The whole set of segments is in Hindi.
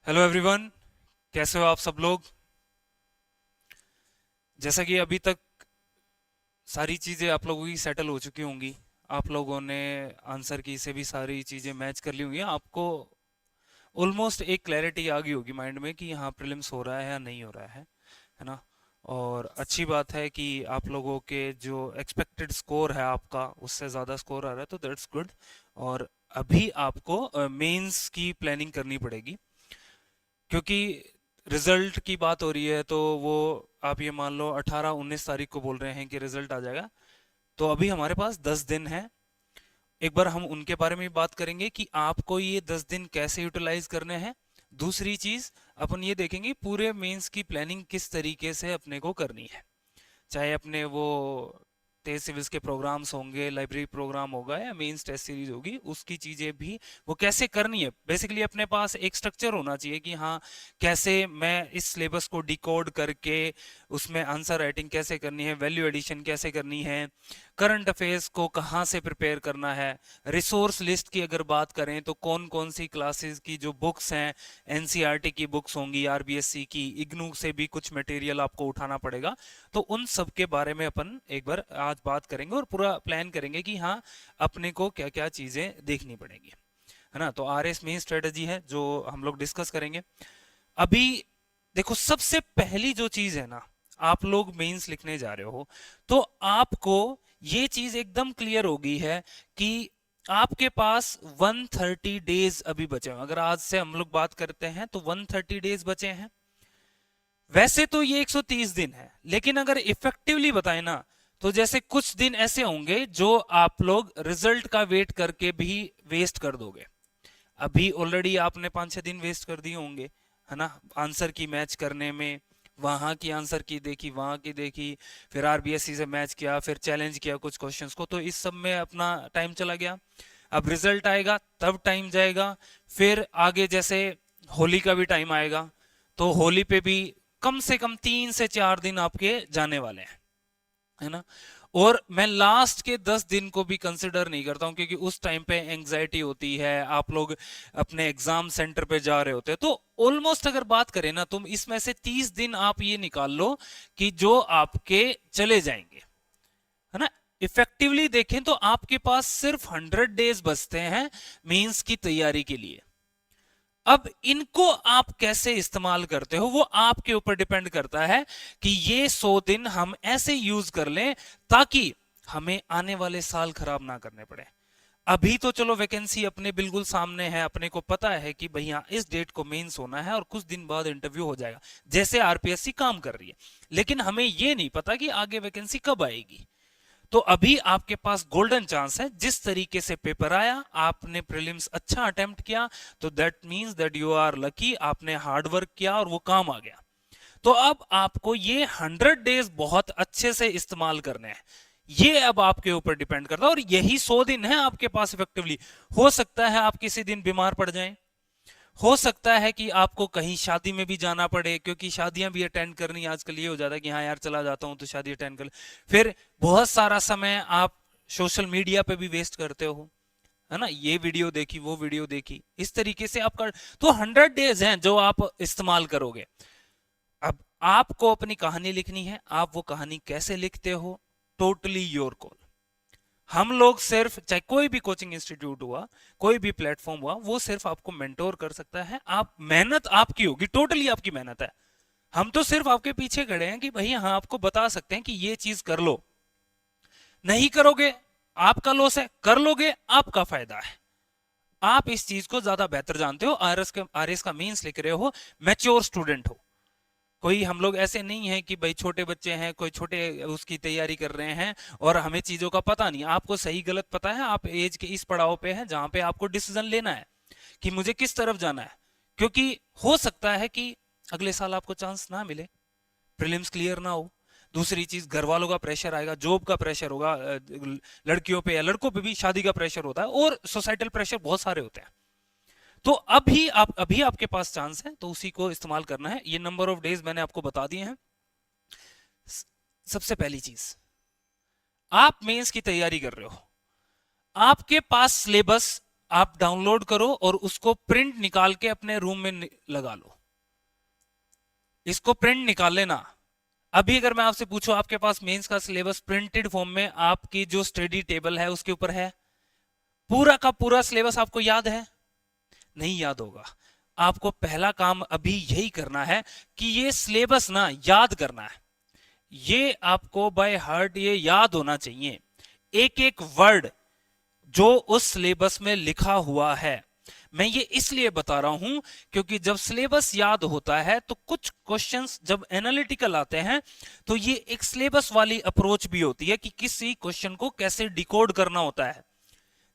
हेलो एवरीवन, कैसे हो आप सब लोग। जैसा कि अभी तक सारी चीज़ें आप लोगों की सेटल हो चुकी होंगी। आप लोगों ने आंसर की से भी सारी चीज़ें मैच कर ली होंगी। आपको ऑलमोस्ट एक क्लैरिटी आ गई होगी माइंड में कि हाँ प्रीलिम्स हो रहा है या नहीं हो रहा है ना। और अच्छी बात है कि आप लोगों के जो एक्सपेक्टेड स्कोर है आपका उससे ज़्यादा स्कोर आ रहा है, तो दैट्स गुड। और अभी आपको मेंस की प्लानिंग करनी पड़ेगी, क्योंकि रिजल्ट की बात हो रही है। तो वो आप ये मान लो 18-19 तारीख को बोल रहे हैं कि रिजल्ट आ जाएगा। तो अभी हमारे पास 10 दिन है। एक बार हम उनके बारे में बात करेंगे कि आपको ये 10 दिन कैसे यूटिलाइज करने हैं। दूसरी चीज अपन ये देखेंगे पूरे मेंस की प्लानिंग किस तरीके से अपने को करनी है। चाहे अपने वो तेज सिविल्स के प्रोग्राम्स होंगे, लाइब्रेरी प्रोग्राम होगा या मेंस टेस्ट सीरीज होगी, उसकी चीजें भी वो कैसे करनी है। बेसिकली अपने पास एक स्ट्रक्चर होना चाहिए कि हाँ कैसे मैं इस सिलेबस को डिकोड करके उसमें आंसर राइटिंग कैसे करनी है, वैल्यू एडिशन कैसे करनी है, करंट अफेयर्स को कहाँ से प्रिपेयर करना है। रिसोर्स लिस्ट की अगर बात करें तो कौन कौन सी क्लासेस की जो बुक्स हैं, एनसीईआरटी की बुक्स होंगी, आरबीएससी की, इग्नू से भी कुछ मटेरियल आपको उठाना पड़ेगा। तो उन सब के बारे में अपन एक बार आज बात करेंगे और पूरा प्लान करेंगे कि हाँ अपने को क्या क्या चीजें देखनी पड़ेंगी, है ना। तो आरएस मेन स्ट्रेटजी है जो हम लोग डिस्कस करेंगे अभी। देखो सबसे पहली जो चीज है ना, आप लोग मेंस लिखने जा रहे हो तो आपको ये चीज एकदम क्लियर हो गई है कि आपके पास 130 डेज अभी बचे हैं। अगर आज से हम लोग बात करते हैं तो 130 डेज बचे हैं। वैसे तो ये 130 दिन है, लेकिन अगर इफेक्टिवली बताए ना तो जैसे कुछ दिन ऐसे होंगे जो आप लोग रिजल्ट का वेट करके भी वेस्ट कर दोगे। अभी ऑलरेडी आपने 5-6 दिन वेस्ट कर दिए होंगे, है ना, आंसर की मैच करने में। वहां की आंसर की देखी, वहां की देखी, फिर आरबीएससी से मैच किया, फिर चैलेंज किया कुछ क्वेश्चंस को, तो इस सब में अपना टाइम चला गया। अब रिजल्ट आएगा तब टाइम जाएगा। फिर आगे जैसे होली का भी टाइम आएगा, तो होली पे भी कम से कम 3 से 4 दिन आपके जाने वाले हैं, है ना। और मैं लास्ट के 10 दिन को भी कंसिडर नहीं करता हूं, क्योंकि उस टाइम पे एंग्जाइटी होती है, आप लोग अपने एग्जाम सेंटर पे जा रहे होते हैं। तो ऑलमोस्ट अगर बात करें ना, तुम इसमें से 30 दिन आप ये निकाल लो कि जो आपके चले जाएंगे, है ना। इफेक्टिवली देखें तो आपके पास सिर्फ 100 डेज बचते हैं मेंस की तैयारी के लिए। अब इनको आप कैसे इस्तेमाल करते हो वो आपके ऊपर डिपेंड करता है कि ये 100 दिन हम ऐसे यूज कर लें ताकि हमें आने वाले साल खराब ना करने पड़े। अभी तो चलो वैकेंसी अपने बिल्कुल सामने है, अपने को पता है कि भैया इस डेट को मेंस होना है और कुछ दिन बाद इंटरव्यू हो जाएगा, जैसे आरपीएससी काम कर रही है। लेकिन हमें ये नहीं पता कि आगे वैकेंसी कब आएगी। तो अभी आपके पास गोल्डन चांस है। जिस तरीके से पेपर आया, आपने प्रीलिम्स अच्छा अटेम्प्ट किया, तो that means that you are lucky, आपने हार्ड वर्क किया और वो काम आ गया। तो अब आपको ये 100 डेज बहुत अच्छे से इस्तेमाल करने हैं। ये अब आपके ऊपर डिपेंड करता है, और यही 100 दिन है आपके पास इफेक्टिवली। हो सकता है आप किसी दिन बीमार पड़ जाएं, हो सकता है कि आपको कहीं शादी में भी जाना पड़े, क्योंकि शादियां भी अटेंड करनी आजकल ये हो जाता है कि हाँ यार चला जाता हूं तो शादी अटेंड कर। फिर बहुत सारा समय आप सोशल मीडिया पे भी वेस्ट करते हो, है ना, ये वीडियो देखी वो वीडियो देखी, इस तरीके से आपका। तो 100 डेज हैं जो आप इस्तेमाल करोगे। अब आपको अपनी कहानी लिखनी है, आप वो कहानी कैसे लिखते हो, टोटली योर कॉल। हम लोग सिर्फ, चाहे कोई भी कोचिंग इंस्टीट्यूट हुआ, कोई भी प्लेटफॉर्म हुआ, वो सिर्फ आपको मेंटोर कर सकता है। आप मेहनत आपकी होगी, टोटली आपकी मेहनत है। हम तो सिर्फ आपके पीछे खड़े हैं कि भैया हाँ आपको बता सकते हैं कि ये चीज कर लो। नहीं करोगे आपका लॉस है, कर लोगे आपका फायदा है। आप इस चीज को ज्यादा बेहतर जानते हो। आरएस का मीन्स लिख रहे हो, मैच्योर स्टूडेंट हो। कोई हम लोग ऐसे नहीं है कि भाई छोटे बच्चे हैं, कोई छोटे उसकी तैयारी कर रहे हैं और हमें चीजों का पता नहीं। आपको सही गलत पता है, आप एज के इस पड़ाव पे हैं जहां पे आपको डिसीजन लेना है कि मुझे किस तरफ जाना है। क्योंकि हो सकता है कि अगले साल आपको चांस ना मिले, प्रीलिम्स क्लियर ना हो। दूसरी चीज, घर वालों का प्रेशर आएगा, जॉब का प्रेशर होगा, लड़कियों पे या लड़कों पे भी शादी का प्रेशर होता है, और सोसाइटल प्रेशर बहुत सारे होते हैं। तो अभी आपके पास चांस है, तो उसी को इस्तेमाल करना है। ये नंबर ऑफ डेज मैंने आपको बता दिए हैं। सबसे पहली चीज, आप मेंस की तैयारी कर रहे हो, आपके पास सिलेबस आप डाउनलोड करो और उसको प्रिंट निकाल के अपने रूम में लगा लो। इसको प्रिंट निकाल लेना। अभी अगर मैं आपसे पूछूं आपके पास मेंस का सिलेबस प्रिंटेड फॉर्म में आपकी जो स्टडी टेबल है उसके ऊपर है, पूरा का पूरा सिलेबस आपको याद है? नहीं याद होगा। आपको पहला काम अभी यही करना है कि ये सिलेबस ना याद करना है। ये आपको बाय हार्ट ये याद होना चाहिए, एक एक वर्ड जो उस सिलेबस में लिखा हुआ है। मैं ये इसलिए बता रहा हूं क्योंकि जब सिलेबस याद होता है तो कुछ क्वेश्चंस जब एनालिटिकल आते हैं तो ये एक सिलेबस वाली अप्रोच भी होती है कि किसी क्वेश्चन को कैसे डिकोड करना होता है।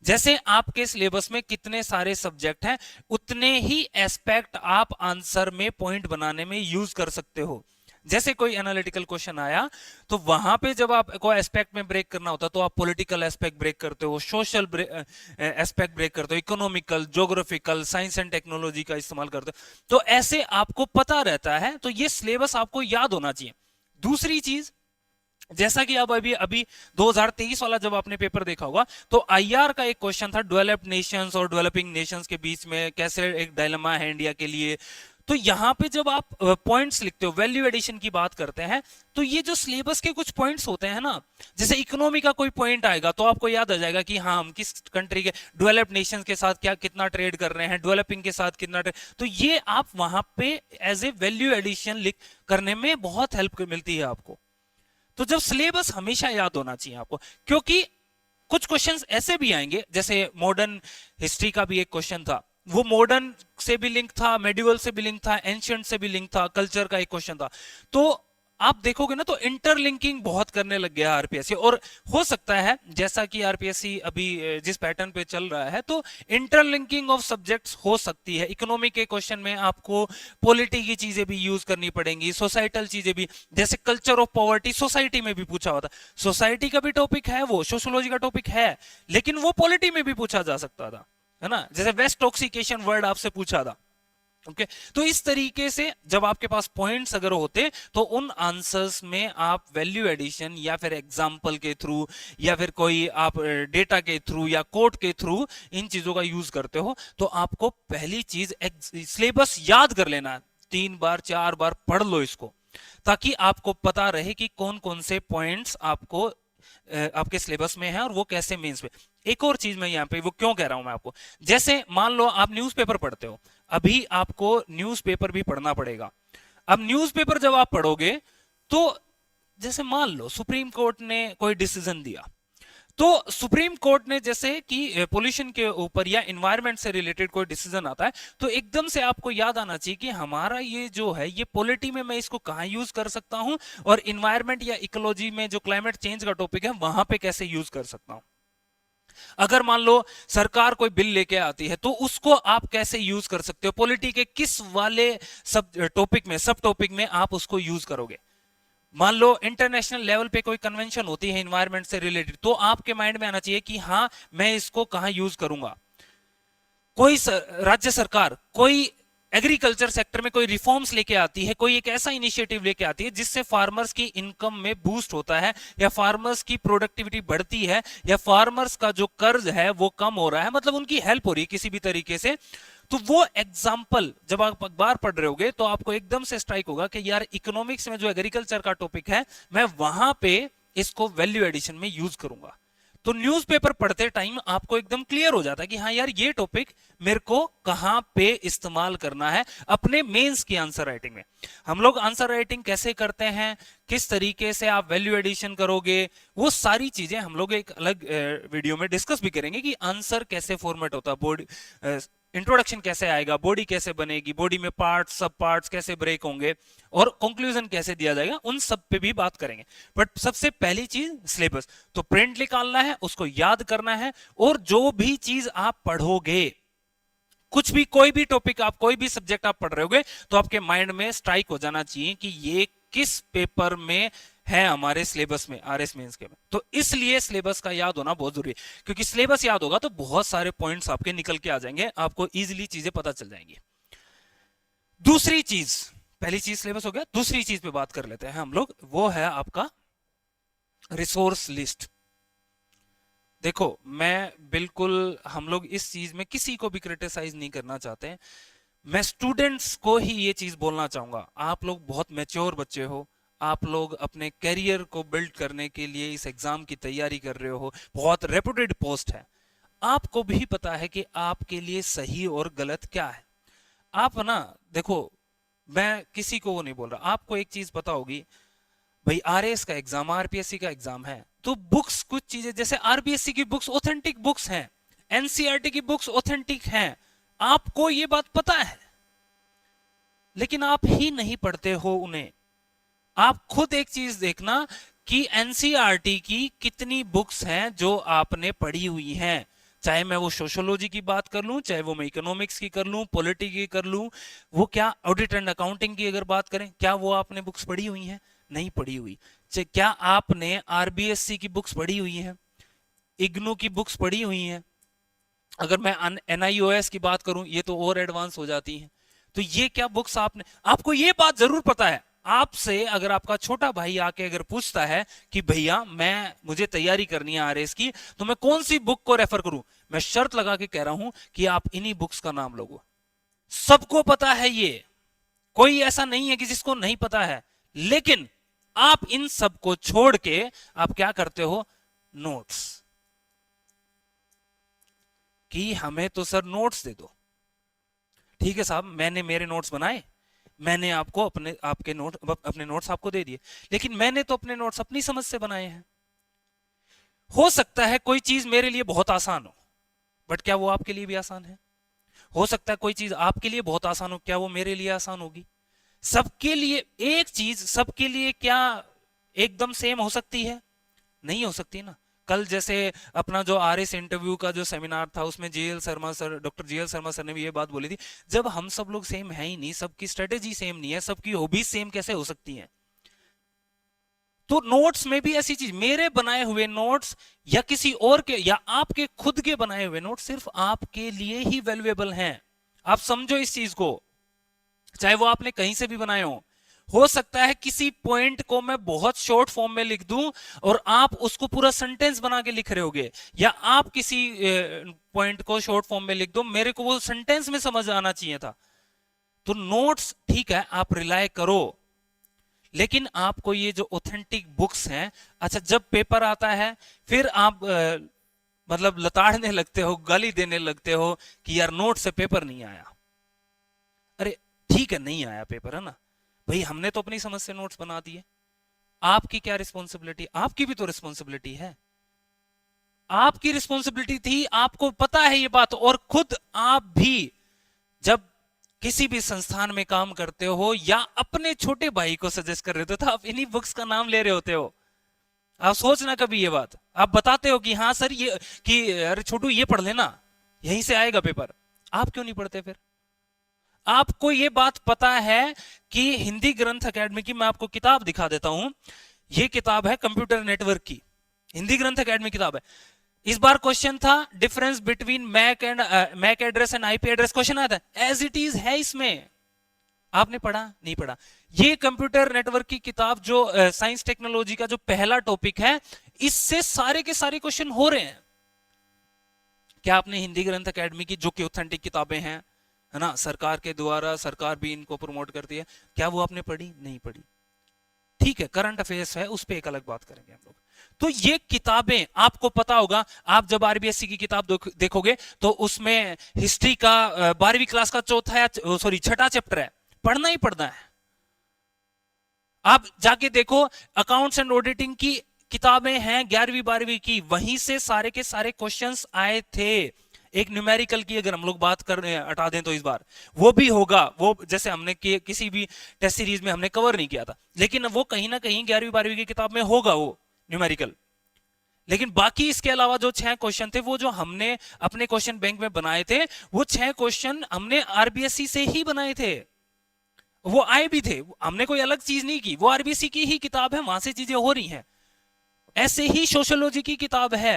जैसे आपके सिलेबस में कितने सारे सब्जेक्ट हैं उतने ही एस्पेक्ट आप आंसर में पॉइंट बनाने में यूज कर सकते हो। जैसे कोई एनालिटिकल क्वेश्चन आया तो वहां पे जब आपको एस्पेक्ट में ब्रेक करना होता है तो आप पॉलिटिकल एस्पेक्ट ब्रेक करते हो, सोशल एस्पेक्ट ब्रेक करते हो, economical, geographical, science and technology का इस्तेमाल करते हो। तो ऐसे आपको पता रहता है, तो ये सिलेबस आपको याद होना चाहिए। दूसरी चीज, जैसा कि अब अभी अभी 2023 वाला जब आपने पेपर देखा होगा तो आईआर का एक क्वेश्चन था, डेवलप्ड नेशंस और डेवलपिंग नेशंस के बीच में कैसे एक डायलेमा है इंडिया के लिए। तो यहां पे जब आप पॉइंट्स लिखते हो, वैल्यू एडिशन की बात करते हैं, तो ये जो सिलेबस के कुछ पॉइंट्स होते हैं ना, जैसे इकोनॉमी का कोई पॉइंट आएगा तो आपको याद आ जाएगा कि हाँ हम किस कंट्री के डेवलप्ड नेशंस के साथ क्या कितना ट्रेड कर रहे हैं, डेवलपिंग के साथ कितना ट्रेड। तो ये आप वहां पे एज ए वैल्यू एडिशन लिख करने में बहुत हेल्प मिलती है आपको। तो जब सिलेबस हमेशा याद होना चाहिए आपको, क्योंकि कुछ क्वेश्चंस ऐसे भी आएंगे, जैसे मॉडर्न हिस्ट्री का भी एक क्वेश्चन था, वो मॉडर्न से भी लिंक था, मेडिवल से भी लिंक था, एंशियंट से भी लिंक था, कल्चर का एक क्वेश्चन था। तो आप देखोगे ना तो इंटरलिंकिंग बहुत करने लग गया आरपीएससी। और हो सकता है जैसा कि आरपीएससी अभी जिस पैटर्न पे चल रहा है तो इंटरलिंकिंग ऑफ सब्जेक्ट्स हो सकती है। इकोनॉमी के क्वेश्चन में आपको पॉलिटी की चीजें भी यूज करनी पड़ेंगी, सोसाइटल चीजें भी, जैसे कल्चर ऑफ पॉवर्टी सोसाइटी में भी पूछा होता। सोसाइटी का भी टॉपिक है, वो सोशोलॉजी का टॉपिक है, लेकिन वो पॉलिटी में भी पूछा जा सकता था, है ना। जैसे वेस्ट टॉक्सिकेशन वर्ड आपसे पूछा था। ओके तो इस तरीके से जब आपके पास पॉइंट्स अगर होते तो उन आंसर्स में आप वैल्यू एडिशन या फिर एग्जांपल के थ्रू या फिर कोई आप डेटा के थ्रू या कोड के थ्रू इन चीजों का यूज करते हो। तो आपको पहली चीज सिलेबस याद कर लेना, 3 बार 4 बार पढ़ लो इसको, ताकि आपको पता रहे कि कौन कौन से पॉइंट्स आपको आपके सिलेबस में है और वो कैसे मेंस पे। एक और चीज मैं यहाँ पे वो क्यों कह रहा हूं मैं आपको, जैसे मान लो आप न्यूज़पेपर पढ़ते हो, अभी आपको न्यूज़पेपर भी पढ़ना पड़ेगा। अब न्यूज़पेपर जब आप पढ़ोगे तो जैसे मान लो सुप्रीम कोर्ट ने कोई डिसीजन दिया, तो सुप्रीम कोर्ट ने जैसे कि पोल्यूशन के ऊपर या एनवायरनमेंट से रिलेटेड कोई डिसीजन आता है तो एकदम से आपको याद आना चाहिए कि हमारा ये जो है ये पॉलिटी में मैं इसको कहां यूज कर सकता हूं और एनवायरनमेंट या इकोलॉजी में जो क्लाइमेट चेंज का टॉपिक है वहां पे कैसे यूज कर सकता हूं। अगर मान लो सरकार कोई बिल लेके आती है तो उसको आप कैसे यूज कर सकते हो, पॉलिटी के किस वाले सब टॉपिक में, सब टॉपिक में आप उसको यूज करोगे। मान लो इंटरनेशनल लेवल पे कोई कन्वेंशन होती है एनवायरनमेंट से रिलेटेड, तो आपके माइंड में आना चाहिए कि हाँ मैं इसको कहां यूज करूंगा। कोई राज्य सरकार कोई एग्रीकल्चर सेक्टर में कोई रिफॉर्म्स लेके आती है, कोई एक ऐसा इनिशिएटिव लेके आती है जिससे फार्मर्स की इनकम में बूस्ट होता है या फार्मर्स की प्रोडक्टिविटी बढ़ती है या फार्मर्स का जो कर्ज है वो कम हो रहा है, मतलब उनकी हेल्प हो रही है किसी भी तरीके से। तो वो एग्जाम्पल जब आप अखबार पढ़ रहे होगे तो आपको एकदम से स्ट्राइक होगा कि यार इकोनॉमिक्स में जो एग्रीकल्चर का टॉपिक है मैं वहां पे इसको वैल्यू एडिशन में यूज करूंगा। तो न्यूज़पेपर पढ़ते टाइम आपको एकदम क्लियर हो जाता है कि हाँ यार ये टॉपिक मेरे को कहां पे इस्तेमाल करना है अपने मेंस की आंसर राइटिंग में। हम लोग आंसर राइटिंग कैसे करते हैं, किस तरीके से आप वैल्यू एडिशन करोगे, वो सारी चीजें हम लोग एक अलग वीडियो में डिस्कस भी करेंगे कि आंसर कैसे फॉर्मेट होता है, बॉडी इंट्रोडक्शन कैसे आएगा, बॉडी कैसे बनेगी, बॉडी में पार्ट्स सब पार्ट्स कैसे ब्रेक होंगे और कंक्लूजन कैसे दिया जाएगा, उन सब पे भी बात करेंगे। बट सबसे पहली चीज सिलेबस, तो प्रिंट निकालना है, उसको याद करना है, और जो भी चीज आप पढ़ोगे, कुछ भी कोई भी टॉपिक आप कोई भी सब्जेक्ट आप पढ़ रहे होगे तो आपके माइंड में स्ट्राइक हो जाना चाहिए कि ये किस पेपर में है हमारे सिलेबस में, आरएस मेंस के में। तो इसलिए सिलेबस का याद होना बहुत जरूरी है, क्योंकि सिलेबस याद होगा तो बहुत सारे पॉइंट्स आपके निकल के आ जाएंगे, आपको इजीली चीजें पता चल जाएंगी। दूसरी चीज, पहली चीज सिलेबस हो गया, दूसरी चीज पे बात कर लेते हैं हम लोग, वो है आपका रिसोर्स लिस्ट। देखो, मैं बिल्कुल, हम लोग इस चीज में किसी को भी क्रिटिसाइज नहीं करना चाहते हैं। मैं स्टूडेंट्स को ही ये चीज बोलना चाहूंगा, आप लोग बहुत मैच्योर बच्चे हो, आप लोग अपने करियर को बिल्ड करने के लिए इस एग्जाम की तैयारी कर रहे हो, बहुत रेपुटेड पोस्ट है, आपको भी पता है कि आपके लिए सही और गलत क्या है। आप ना, देखो, मैं किसी को वो नहीं बोल रहा, आपको एक चीज पता होगी, भाई आरएएस का एग्जाम, आरपीएससी का एग्जाम है, तो बुक्स, कुछ चीजें जैसे आरबीएससी की बुक्स ऑथेंटिक बुक्स हैं, एनसीईआरटी की बुक्स ऑथेंटिक हैं, आपको ये बात पता है, लेकिन आप ही नहीं पढ़ते हो उन्हें। आप खुद एक चीज देखना कि एनसीईआरटी की कितनी बुक्स हैं जो आपने पढ़ी हुई हैं, चाहे मैं वो सोशियोलॉजी की बात कर लूं, चाहे वो मैं इकोनॉमिक्स की कर लूं, पॉलिटी की कर लूं, वो क्या ऑडिट एंड अकाउंटिंग की अगर बात करें, क्या वो आपने बुक्स पढ़ी हुई हैं? नहीं पढ़ी हुई। क्या आपने आरबीएससी की बुक्स पढ़ी हुई हैं, इग्नू की बुक्स पढ़ी हुई हैं? अगर मैं एनआईओएस की बात करूं, ये तो और एडवांस हो जाती हैं। तो ये क्या बुक्स आपने, आपको ये बात जरूर पता है, आपसे अगर आपका छोटा भाई आके अगर पूछता है कि भैया मुझे तैयारी करनी है आरएस की, तो मैं कौन सी बुक को रेफर करूं, मैं शर्त लगा के कह रहा हूं कि आप इन्हीं बुक्स का नाम लोगे। सबको पता है ये, कोई ऐसा नहीं है कि जिसको नहीं पता है, लेकिन आप इन सब को छोड़ के आप क्या करते हो, नोट्स, कि हमें तो सर नोट्स दे दो। ठीक है साहब, मैंने मेरे नोट्स बनाए, मैंने आपको अपने नोट्स आपको दे दिए, लेकिन मैंने तो अपने नोट्स अपनी समझ से बनाए हैं। हो सकता है कोई चीज मेरे लिए बहुत आसान हो, बट क्या वो आपके लिए भी आसान है? हो सकता है कोई चीज आपके लिए बहुत आसान हो, क्या वो मेरे लिए आसान होगी? सबके लिए एक चीज, सबके लिए क्या एकदम सेम हो सकती है? नहीं हो सकती ना। कल जैसे अपना जो आरएस इंटरव्यू का जो सेमिनार था, उसमें GL Sharma sir, doctor GL Sharma sir ने भी ये बात बोली थी, जब हम सब लोग सेम है ही नहीं, सबकी स्ट्रेटेजी सेम नहीं है, सबकी हॉबीज सेम कैसे हो सकती हैं? तो नोट्स में भी ऐसी चीज, मेरे बनाए हुए नोट्स या किसी और के या आपके खुद के बनाए हुए नोट्स सिर्फ आपके लिए ही वैल्यूएबल हैं। आप समझो इस चीज को, चाहे वो आपने कहीं से भी बनाए हो सकता है किसी पॉइंट को मैं बहुत शॉर्ट फॉर्म में लिख दूं और आप उसको पूरा सेंटेंस बना के लिख रहे होगे, या आप किसी पॉइंट को शॉर्ट फॉर्म में लिख दो, मेरे को वो सेंटेंस में समझ आना चाहिए था। तो नोट्स ठीक है, आप रिलाय करो, लेकिन आपको ये जो ऑथेंटिक बुक्स हैं, अच्छा जब पेपर आता है फिर आप मतलब लताड़ने लगते हो, गाली देने लगते हो कि यार नोट से पेपर नहीं आया। अरे ठीक है, नहीं आया पेपर, है ना भाई, हमने तो अपनी समझ से नोट्स बना दिए, आपकी क्या रिस्पॉन्सिबिलिटी? आपकी भी तो रिस्पॉन्सिबिलिटी है, आपकी रिस्पॉन्सिबिलिटी थी, आपको पता है ये बात, और खुद आप भी जब किसी भी संस्थान में काम करते हो या अपने छोटे भाई को सजेस्ट कर रहे हो, तो आप इन्हीं बुक्स का नाम ले रहे होते हो। आप सोचना कभी ये बात, आप बताते हो कि हाँ सर ये, कि अरे छोटू ये पढ़ लेना, यहीं से आएगा पेपर, आप क्यों नहीं पढ़ते फिर? आपको ये बात पता है कि हिंदी ग्रंथ अकेडमी की, मैं आपको किताब दिखा देता हूं, ये किताब है कंप्यूटर नेटवर्क की, हिंदी ग्रंथ अकेडमी किताब है। इस बार क्वेश्चन था difference between MAC address and IP address, question आया था, एज इट इज है इसमें। आपने पढ़ा? नहीं पढ़ा। ये कंप्यूटर नेटवर्क की किताब जो साइंस टेक्नोलॉजी का जो पहला टॉपिक है, इससे सारे के सारे क्वेश्चन हो रहे हैं। क्या आपने हिंदी ग्रंथ अकेडमी की जो कि ऑथेंटिक किताबें हैं, है ना, सरकार के द्वारा, सरकार भी इनको प्रमोट करती है, क्या वो आपने पढ़ी? नहीं पढ़ी। ठीक है, करंट अफेयर्स है, उस पर एक अलग बात करेंगे हम लोग। तो ये किताबें आपको पता होगा, आप जब आरबीएससी की किताब देखोगे तो उसमें हिस्ट्री का 12वीं क्लास का चौथा या सॉरी छठा चैप्टर है, पढ़ना ही पढ़ना है। आप जाके देखो, अकाउंट्स एंड ऑडिटिंग की किताबें हैं 11वीं 12वीं की, वहीं से सारे के सारे क्वेश्चंस आए थे। एक न्यूमेरिकल की अगर हम लोग बात कर हटा दें तो इस बार वो भी होगा, वो जैसे हमने किसी भी टेस्ट सीरीज में हमने कवर नहीं किया था, लेकिन वो कहीं ना कहीं 11वीं 12वीं की किताब में होगा वो न्यूमेरिकल। लेकिन बाकी इसके अलावा जो 6 क्वेश्चन थे, वो जो हमने अपने क्वेश्चन बैंक में बनाए थे, वो 6 क्वेश्चन हमने आरबीएससी से ही बनाए थे, वो आए भी थे, हमने कोई अलग चीज नहीं की, वो आरबीएससी की ही किताब है, वहां से चीजें हो रही हैं। ऐसे ही सोशियोलॉजी की किताब है,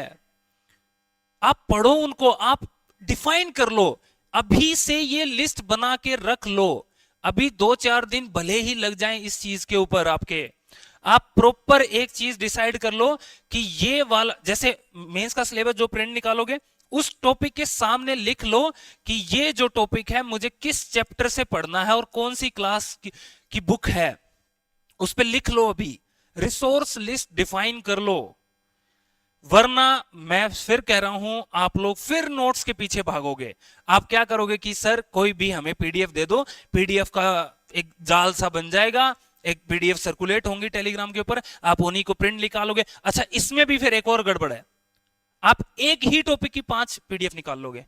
आप पढ़ो उनको, आप डिफाइन कर लो, अभी से ये लिस्ट बना के रख लो, अभी 2-4 दिन भले ही लग जाएं इस चीज के ऊपर आपके, आप प्रॉपर एक चीज डिसाइड कर लो कि ये वाला, जैसे मेंस का सिलेबस जो प्रिंट निकालोगे उस टॉपिक के सामने लिख लो कि ये जो टॉपिक है मुझे किस चैप्टर से पढ़ना है और कौन सी क्लास की बुक है, उस पर लिख लो। अभी रिसोर्स लिस्ट डिफाइन कर लो, वरना मैं फिर कह रहा हूं आप लोग फिर नोट्स के पीछे भागोगे। आप क्या करोगे कि सर कोई भी हमें पीडीएफ दे दो, पीडीएफ का एक जाल सा बन जाएगा, एक पीडीएफ सर्कुलेट होंगी टेलीग्राम के ऊपर, आप उन्हीं को प्रिंट निकालोगे। अच्छा, इसमें भी फिर एक और गड़बड़ है, आप एक ही टॉपिक की 5 पीडीएफ निकाल लोगे।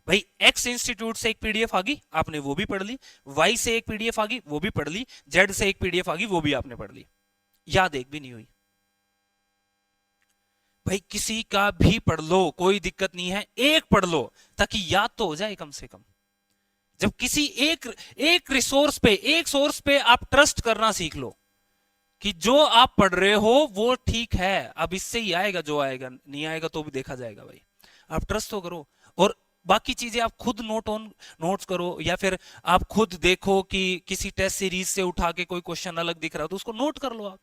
भाई एक्स इंस्टीट्यूट से एक पीडीएफ आ गई, आपने वो भी पढ़ ली, वाई से एक पीडीएफ आ गई, वो भी पढ़ ली, जेड से एक पीडीएफ आ गई, वो भी आपने पढ़ ली, याद एक भी नहीं हुई। भाई किसी का भी पढ़ लो, कोई दिक्कत नहीं है, एक पढ़ लो ताकि याद तो हो जाए कम से कम। जब किसी एक रिसोर्स पे, एक सोर्स पे आप ट्रस्ट करना सीख लो कि जो आप पढ़ रहे हो वो ठीक है, अब इससे ही आएगा, जो आएगा नहीं आएगा तो भी देखा जाएगा। भाई आप ट्रस्ट तो करो, और बाकी चीजें आप खुद नोट्स करो, या फिर आप खुद देखो कि किसी टेस्ट सीरीज से उठा के कोई क्वेश्चन अलग दिख रहा हो तो उसको नोट कर लो आप।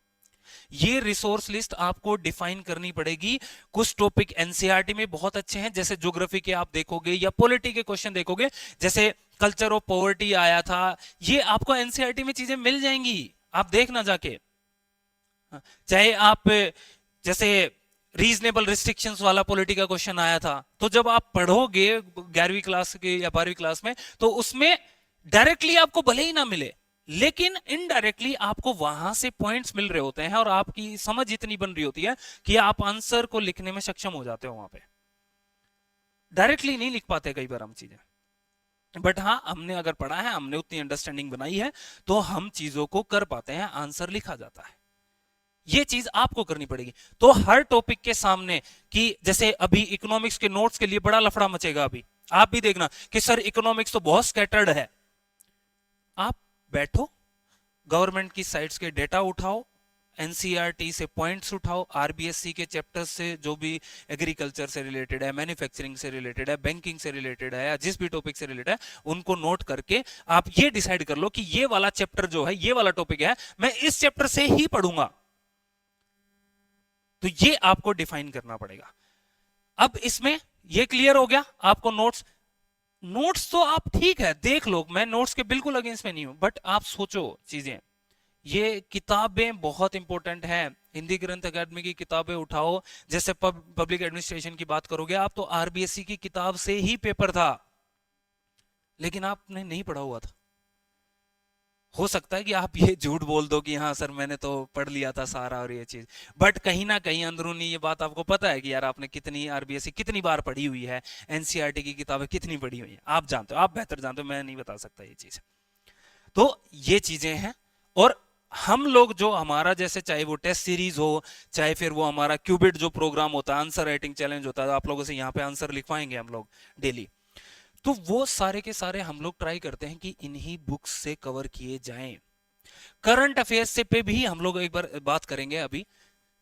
ये रिसोर्स लिस्ट आपको डिफाइन करनी पड़ेगी। कुछ टॉपिक एनसीईआरटी में बहुत अच्छे हैं, जैसे ज्योग्राफी के आप देखोगे या पॉलिटी के क्वेश्चन देखोगे, जैसे कल्चर ऑफ पॉवर्टी आया था, ये आपको एनसीईआरटी में चीजें मिल जाएंगी, आप देखना जाके। चाहे आप जैसे रीजनेबल रिस्ट्रिक्शंस वाला पॉलिटी का क्वेश्चन आया था, तो जब आप पढ़ोगे 11वीं क्लास के या 12वीं क्लास में, तो उसमें डायरेक्टली आपको भले ही ना मिले, लेकिन इनडायरेक्टली आपको वहां से पॉइंट्स मिल रहे होते हैं और आपकी समझ इतनी बन रही होती है कि आप आंसर को लिखने में सक्षम हो जाते हो। वहां पे डायरेक्टली नहीं लिख पाते कई बार हम चीजें, बट हाँ हमने अगर पढ़ा है, हमने उतनी अंडरस्टैंडिंग बनाई है, तो हम चीजों को कर पाते हैं, आंसर लिखा जाता है। ये चीज आपको करनी पड़ेगी। तो हर टॉपिक के सामने, कि जैसे अभी इकोनॉमिक्स के नोट्स के लिए बड़ा लफड़ा मचेगा, अभी आप भी देखना कि सर इकोनॉमिक्स तो बहुत स्कैटर्ड है। आप बैठो, गवर्नमेंट की साइट्स के डेटा उठाओ, एनसीईआरटी से पॉइंट्स उठाओ, आरबीएससी के चैप्टर्स से जो भी एग्रीकल्चर से रिलेटेड है, मैन्युफैक्चरिंग से रिलेटेड है, बैंकिंग से रिलेटेड है, या जिस भी टॉपिक से रिलेटेड है, उनको नोट करके आप ये डिसाइड कर लो कि ये वाला चैप्टर जो है, ये वाला टॉपिक है, मैं इस चैप्टर से ही पढ़ूंगा। तो ये आपको डिफाइन करना पड़ेगा। अब इसमें ये क्लियर हो गया आपको। नोट्स तो आप ठीक है देख लो, मैं नोट्स के बिल्कुल अगेंस्ट में नहीं हूं, बट आप सोचो चीजें, ये किताबें बहुत इंपॉर्टेंट हैं। हिंदी ग्रंथ अकेडमी की किताबें उठाओ, जैसे पब्लिक एडमिनिस्ट्रेशन की बात करोगे आप, तो आरबीएससी की किताब से ही पेपर था, लेकिन आपने नहीं पढ़ा हुआ था। हो सकता है कि आप ये झूठ बोल दो कि हाँ सर मैंने तो पढ़ लिया था सारा और ये चीज, बट कहीं ना कहीं अंदरूनी ये बात आपको पता है कि यार आपने कितनी आरबीएससी कितनी बार पढ़ी हुई है, एनसीईआरटी की किताबें कितनी पढ़ी हुई है, आप जानते हो, आप बेहतर जानते हो, मैं नहीं बता सकता ये चीज। तो ये चीजें हैं। और हम लोग जो हमारा, जैसे चाहे वो टेस्ट सीरीज हो, चाहे फिर वो हमारा क्यूबिट जो प्रोग्राम होता है, आंसर राइटिंग चैलेंज होता है, आप लोगों से यहाँ पे आंसर लिखवाएंगे हम लोग डेली, तो वो सारे के सारे हम लोग ट्राई करते हैं कि इन्हीं बुक्स से कवर किए जाएं। करंट अफेयर्स से पे भी हम लोग एक बार बात करेंगे अभी,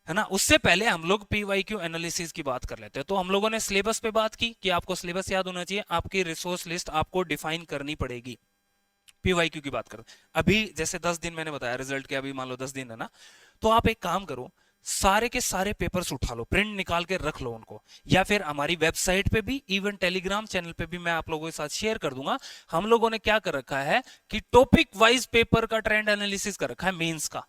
है ना। उससे पहले हम लोग पीवाईक्यू एनालिसिस की बात कर लेते हैं। तो हम लोगों ने सिलेबस पे बात की कि आपको सिलेबस याद होना चाहिए, आपकी रिसोर्स लिस्ट आपको डिफाइन करनी पड़ेगी। पीवाईक्यू की बात करो, अभी जैसे 10 दिन मैंने बताया रिजल्ट के, अभी मान लो 10 दिन है ना, तो आप एक काम करो, सारे के सारे पेपर्स उठा लो, प्रिंट निकाल के रख लो उनको, या फिर हमारी वेबसाइट पे भी, इवन टेलीग्राम चैनल पे भी मैं आप लोगों के साथ शेयर कर दूंगा। हम लोगों ने क्या कर रखा है कि टॉपिक वाइज पेपर का ट्रेंड एनालिसिस कर रखा है मेंस का,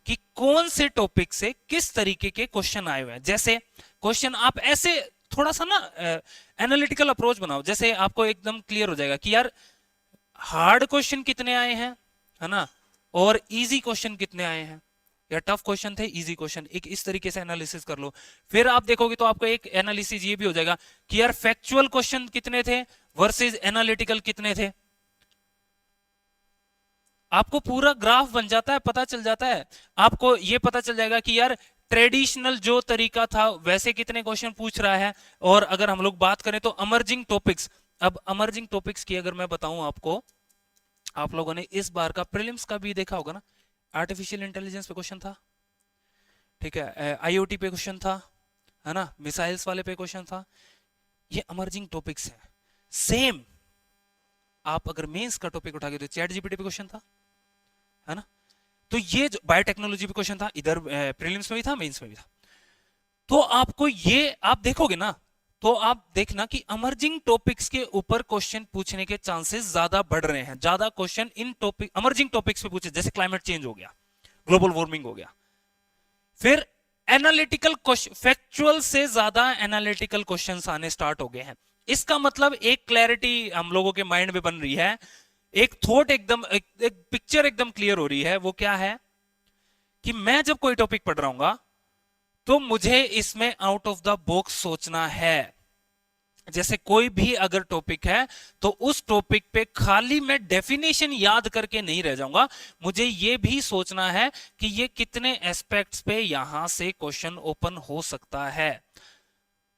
कि कौन से टॉपिक से किस तरीके के क्वेश्चन आए हुए हैं। जैसे क्वेश्चन आप ऐसे थोड़ा सा ना एनालिटिकल अप्रोच बनाओ, जैसे आपको एकदम क्लियर हो जाएगा कि यार हार्ड क्वेश्चन कितने आए हैं, है ना, और इजी क्वेश्चन कितने आए हैं, या टफ क्वेश्चन थे, इजी क्वेश्चन, एक इस तरीके से एनालिसिस कर लो। फिर आप देखोगे तो आपको एक एनालिसिस ये भी हो जाएगा कि यार फैक्चुअल क्वेश्चन कितने थे वर्सेस एनालिटिकल कितने थे। आपको पूरा ग्राफ बन जाता है, पता चल जाता है, आपको ये पता चल जाएगा कि यार ट्रेडिशनल जो तरीका था वैसे कितने क्वेश्चन पूछ रहा है। और अगर हम लोग बात करें तो अमर्जिंग टॉपिक्स, अब अमर्जिंग टॉपिक्स की अगर मैं बताऊं आपको, आप लोगों ने इस बार का प्रीलिम्स का भी देखा होगा ना, आर्टिफिशियल इंटेलिजेंस पे क्वेश्चन था, ठीक है, आईओटी पे क्वेश्चन था, है ना, मिसाइल्स वाले पे क्वेश्चन था, ये अमर्जिंग टॉपिक्स हैं। सेम आप अगर मेंस का टॉपिक उठा के तो चैट जीपीटी पे क्वेश्चन था, है ना, तो ये जो बायोटेक्नोलॉजी पे क्वेश्चन था, इधर प्रीलिम्स में भी था, मेंस में भी था। तो आपको ये आप देखोगे ना, तो आप देखना कि अमर्जिंग टॉपिक्स के ऊपर क्वेश्चन पूछने के चांसेस ज्यादा बढ़ रहे हैं। ज्यादा question in topic emerging topics पे पूछे, जैसे क्लाइमेट चेंज हो गया, ग्लोबल वार्मिंग हो गया। फिर एनालिटिकल क्वेश्चन, फैक्चुअल से ज्यादा एनालिटिकल क्वेश्चंस आने स्टार्ट हो गए हैं। इसका मतलब एक क्लैरिटी हम लोगों के माइंड में बन रही है, एक थॉट एकदम एक पिक्चर एकदम क्लियर हो रही है। वो क्या है कि मैं जब कोई टॉपिक पढ़ रहा हूँ तो मुझे इसमें आउट ऑफ द बॉक्स सोचना है। जैसे कोई भी अगर टॉपिक है तो उस टॉपिक पे खाली मैं डेफिनेशन याद करके नहीं रह जाऊंगा, मुझे यह भी सोचना है कि ये कितने एस्पेक्ट्स पे यहां से क्वेश्चन ओपन हो सकता है।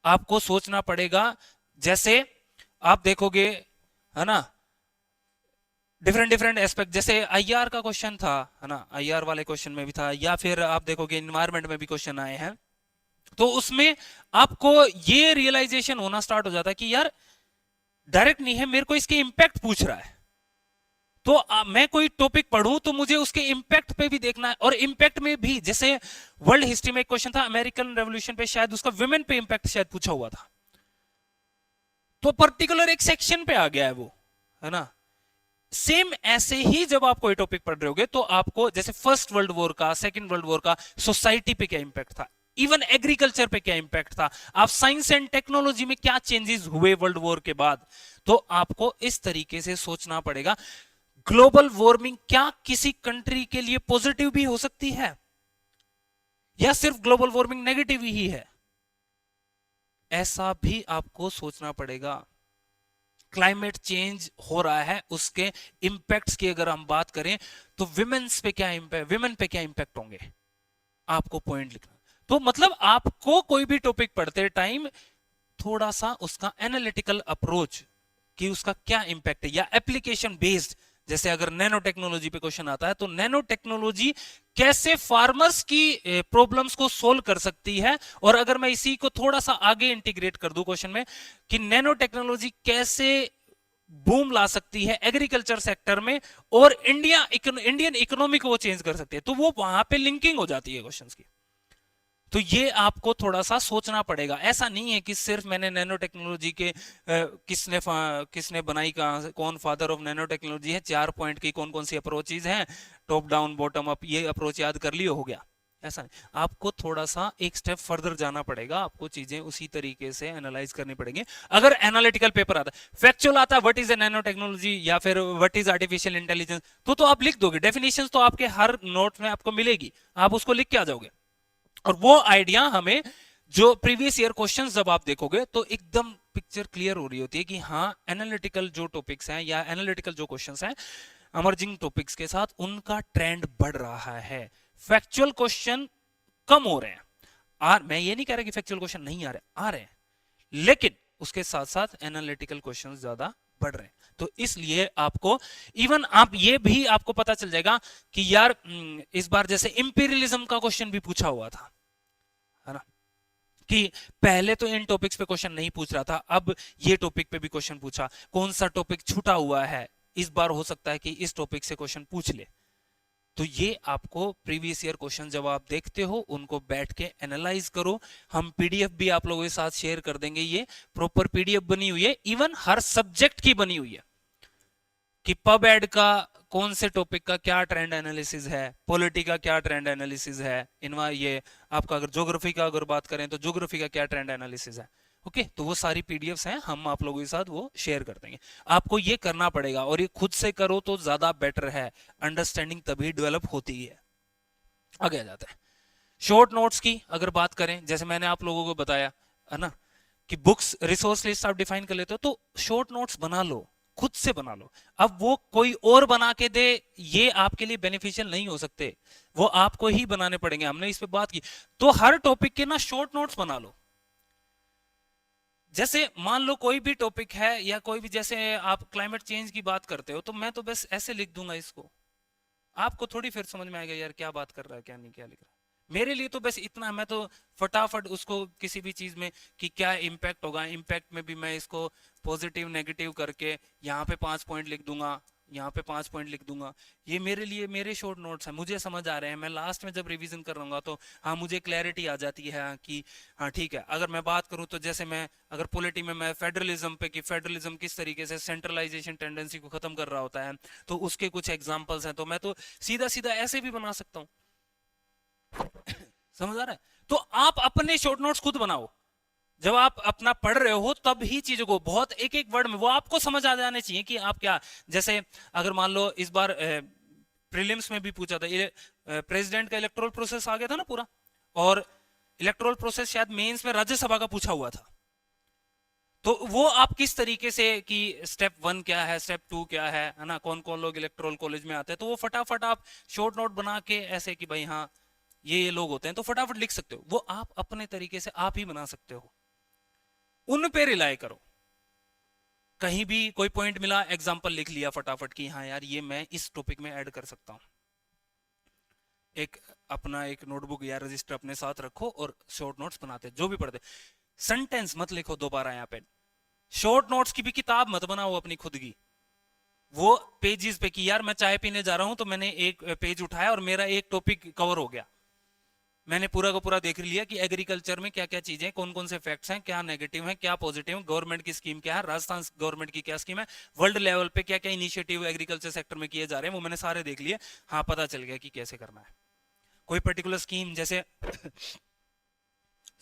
आपको सोचना पड़ेगा। जैसे आप देखोगे, है ना, डिफरेंट डिफरेंट एस्पेक्ट, जैसे आईआर का क्वेश्चन था, है ना, आईआर वाले क्वेश्चन में भी था, या फिर आप देखोगे इन्वायरमेंट में भी क्वेश्चन आए हैं। तो उसमें आपको ये रियलाइजेशन होना स्टार्ट हो जाता है कि यार डायरेक्ट नहीं है, मेरे को इसके इंपैक्ट पूछ रहा है। तो मैं कोई टॉपिक पढ़ूं तो मुझे उसके इंपैक्ट पे भी देखना है। और इंपैक्ट में भी, जैसे वर्ल्ड हिस्ट्री में एक क्वेश्चन था अमेरिकन रेवोल्यूशन पे, शायद उसका विमेन पे इंपैक्ट शायद पूछा हुआ था, तो पर्टिकुलर एक सेक्शन पे आ गया है वो, है ना। सेम ऐसे ही जब आप कोई टॉपिक पढ़ रहे होगे तो आपको, जैसे फर्स्ट वर्ल्ड वॉर का, सेकंड वर्ल्ड वॉर का सोसाइटी पे क्या इंपैक्ट था, इवन एग्रीकल्चर पे क्या इंपैक्ट था, आप साइंस एंड टेक्नोलॉजी में क्या चेंजेस हुए वर्ल्ड वॉर के बाद, तो आपको इस तरीके से सोचना पड़ेगा। ग्लोबल वार्मिंग क्या किसी कंट्री के लिए पॉजिटिव भी हो सकती है, या सिर्फ ग्लोबल वार्मिंग नेगेटिव ही है, ऐसा भी आपको सोचना पड़ेगा। क्लाइमेट चेंज हो रहा है, उसके इंपैक्ट्स की अगर हम बात करें तो विमेन्स पे क्या इंपैक्ट, विमेन पे क्या इंपैक्ट होंगे, आपको पॉइंट लिखना। तो मतलब आपको कोई भी टॉपिक पढ़ते टाइम थोड़ा सा उसका एनालिटिकल अप्रोच कि उसका क्या इंपैक्ट है, या एप्लीकेशन बेस्ड, जैसे अगर नैनो टेक्नोलॉजी पे क्वेश्चन आता है तो नैनो टेक्नोलॉजी कैसे फार्मर्स की प्रॉब्लम्स को सोल्व कर सकती है। और अगर मैं इसी को थोड़ा सा आगे इंटीग्रेट कर दूं क्वेश्चन में कि नैनो टेक्नोलॉजी कैसे बूम ला सकती है एग्रीकल्चर सेक्टर में, और इंडियन इकोनॉमी को वो चेंज कर सकती है, तो वो वहां पे लिंकिंग हो जाती है क्वेश्चंस की। तो ये आपको थोड़ा सा सोचना पड़ेगा। ऐसा नहीं है कि सिर्फ मैंने नैनो टेक्नोलॉजी के किसने बनाई, कहां से, कौन फादर ऑफ नैनो टेक्नोलॉजी है, 4 पॉइंट की कौन कौन सी अप्रोचेज हैं, टॉप डाउन बॉटम अप, ये अप्रोच याद कर लियो हो गया, ऐसा नहीं। आपको थोड़ा सा एक स्टेप फर्दर जाना पड़ेगा, आपको चीजें उसी तरीके से एनालाइज करनी पड़ेंगी। अगर एनालिटिकल पेपर आता है, फैक्चुअल आता है what is a nano technology या फिर व्हाट इज आर्टिफिशियल इंटेलिजेंस, तो आप लिख दोगे, डेफिनेशन तो आपके हर नोट में आपको मिलेगी, आप उसको लिख के आ जाओगे। और वो आइडिया हमें, जो प्रीवियस ईयर क्वेश्चंस जब आप देखोगे तो एकदम पिक्चर क्लियर हो रही होती है कि हाँ एनालिटिकल जो टॉपिक्स हैं या एनालिटिकल जो क्वेश्चंस हैं अमर्जिंग टॉपिक्स के साथ, उनका ट्रेंड बढ़ रहा है। फैक्चुअल क्वेश्चन कम हो रहे हैं, मैं ये नहीं कह रहा कि फैक्चुअल क्वेश्चन नहीं आ रहे हैं, लेकिन उसके साथ साथ एनालिटिकल क्वेश्चन ज्यादा बढ़ रहे हैं। तो इसलिए आपको, इवन आप ये भी आपको पता चल जाएगा कि यार इस बार जैसे इंपीरियलिज्म का क्वेश्चन भी पूछा हुआ था, है ना, कि पहले तो इन टॉपिक्स पे क्वेश्चन नहीं पूछ रहा था, अब ये टॉपिक पे भी क्वेश्चन पूछा, कौन सा टॉपिक छूटा हुआ है, इस बार हो सकता है कि इस टॉपिक से क्वेश्चन पूछ ले। तो ये आपको प्रीवियस ईयर क्वेश्चन जब आप देखते हो उनको बैठ के एनालाइज करो। हम पीडीएफ भी आप लोगों के साथ शेयर कर देंगे, ये प्रॉपर पीडीएफ बनी हुई है, इवन हर सब्जेक्ट की बनी हुई है कि पब एड का कौन से टॉपिक का क्या ट्रेंड एनालिसिस है, पॉलिटी का क्या ट्रेंड एनालिसिस है, ये आपका अगर ज्योग्राफी का अगर बात करें तो ज्योग्राफी का क्या ट्रेंड एनालिसिस है। ओके, तो वो सारी पीडीएफ्स हैं, हम आप लोगों के साथ वो शेयर कर देंगे। आपको ये करना पड़ेगा और ये खुद से करो तो ज्यादा बेटर है, अंडरस्टैंडिंग तभी डेवलप होती है। आगे आ जाते हैं शॉर्ट नोट्स की अगर बात करें, जैसे मैंने आप लोगों को बताया, है ना, कि बुक्स रिसोर्स लिस्ट आप डिफाइन कर लेते हो, तो शॉर्ट नोट्स बना लो, खुद से बना लो। अब वो कोई और बना के दे ये आपके लिए बेनिफिशियल नहीं हो सकते, वो आपको ही बनाने पड़ेंगे। हमने इस पे बात की, तो हर टॉपिक के ना शॉर्ट नोट्स बना लो। जैसे मान लो कोई भी टॉपिक है, या कोई भी, जैसे आप क्लाइमेट चेंज की बात करते हो, तो मैं तो बस ऐसे लिख दूंगा इसको, आपको थोड़ी फिर समझ में आएगा यार क्या बात कर रहा है क्या नहीं, क्या लिख रहा है। मेरे लिए तो बस इतना, मैं तो फटाफट उसको किसी भी चीज में कि क्या इम्पैक्ट होगा, इम्पैक्ट में भी मैं इसको पॉजिटिव नेगेटिव करके यहाँ पे 5 पॉइंट लिख दूंगा, यहाँ पे 5 पॉइंट लिख दूंगा। ये मेरे लिए मेरे शॉर्ट नोट्स हैं, मुझे समझ आ रहे हैं, मैं लास्ट में जब रिवीजन कर रहूंगा तो हाँ मुझे क्लैरिटी आ जाती है कि हाँ ठीक है। अगर मैं बात करूँ तो जैसे मैं अगर पॉलिटी में मैं फेडरलिज्म पे कि फेडरलिज्म किस तरीके से सेंट्रलाइजेशन टेंडेंसी को खत्म कर रहा होता है, तो उसके कुछ एग्जाम्पल्स हैं, तो मैं तो सीधा सीधा ऐसे भी बना सकता हूँ। समझ आ रहा है? तो आप अपने शॉर्ट नोट्स खुद बनाओ। जब आप अपना पढ़ रहे हो तब ही चीजों को बहुत एक एक वर्ड में वो आपको समझ आ जाने चाहिए कि आप क्या। जैसे अगर मान लो इस बार प्रीलिम्स में भी पूछा था, ये प्रेसिडेंट का इलेक्टोरल प्रोसेस आ गया था ना पूरा, और इलेक्टोरल प्रोसेस शायद मेंस में राज्यसभा का पूछा हुआ था। तो वो आप किस तरीके से कि स्टेप 1 क्या है, स्टेप 2 क्या है ना, कौन कौन लोग इलेक्टोरल कॉलेज में आते हैं, तो वो फटाफट आप शॉर्ट नोट बना के ऐसे कि भाई हाँ ये लोग होते हैं, तो फटाफट लिख सकते हो। वो आप अपने तरीके से आप ही बना सकते हो, उन पे रिलाय करो। कहीं भी कोई पॉइंट मिला, एग्जांपल लिख लिया फटाफट कि हाँ यार ये मैं इस टॉपिक में ऐड कर सकता हूँ। एक अपना एक नोटबुक या रजिस्टर अपने साथ रखो और शॉर्ट नोट्स बनाते जो भी पढ़ते। सेंटेंस मत लिखो दोबारा यहाँ पे। शॉर्ट नोट्स की भी किताब मत बनाओ अपनी खुद की, वो पेजेस पे कि यार मैं चाय पीने जा रहा हूं तो मैंने एक पेज उठाया और मेरा एक टॉपिक कवर हो गया। मैंने पूरा का पूरा देख लिया कि एग्रीकल्चर में क्या क्या चीजें, कौन कौन से फैक्ट्स हैं, क्या नेगेटिव हैं, क्या पॉजिटिव है, गवर्नमेंट की स्कीम क्या है, राजस्थान गवर्नमेंट की क्या स्कीम है, वर्ल्ड लेवल पे क्या क्या इनिशिएटिव एग्रीकल्चर सेक्टर में किए जा रहे हैं, वो मैंने सारे देख लिए। हाँ पता चल गया कि कैसे करना है। कोई पर्टिकुलर स्कीम जैसे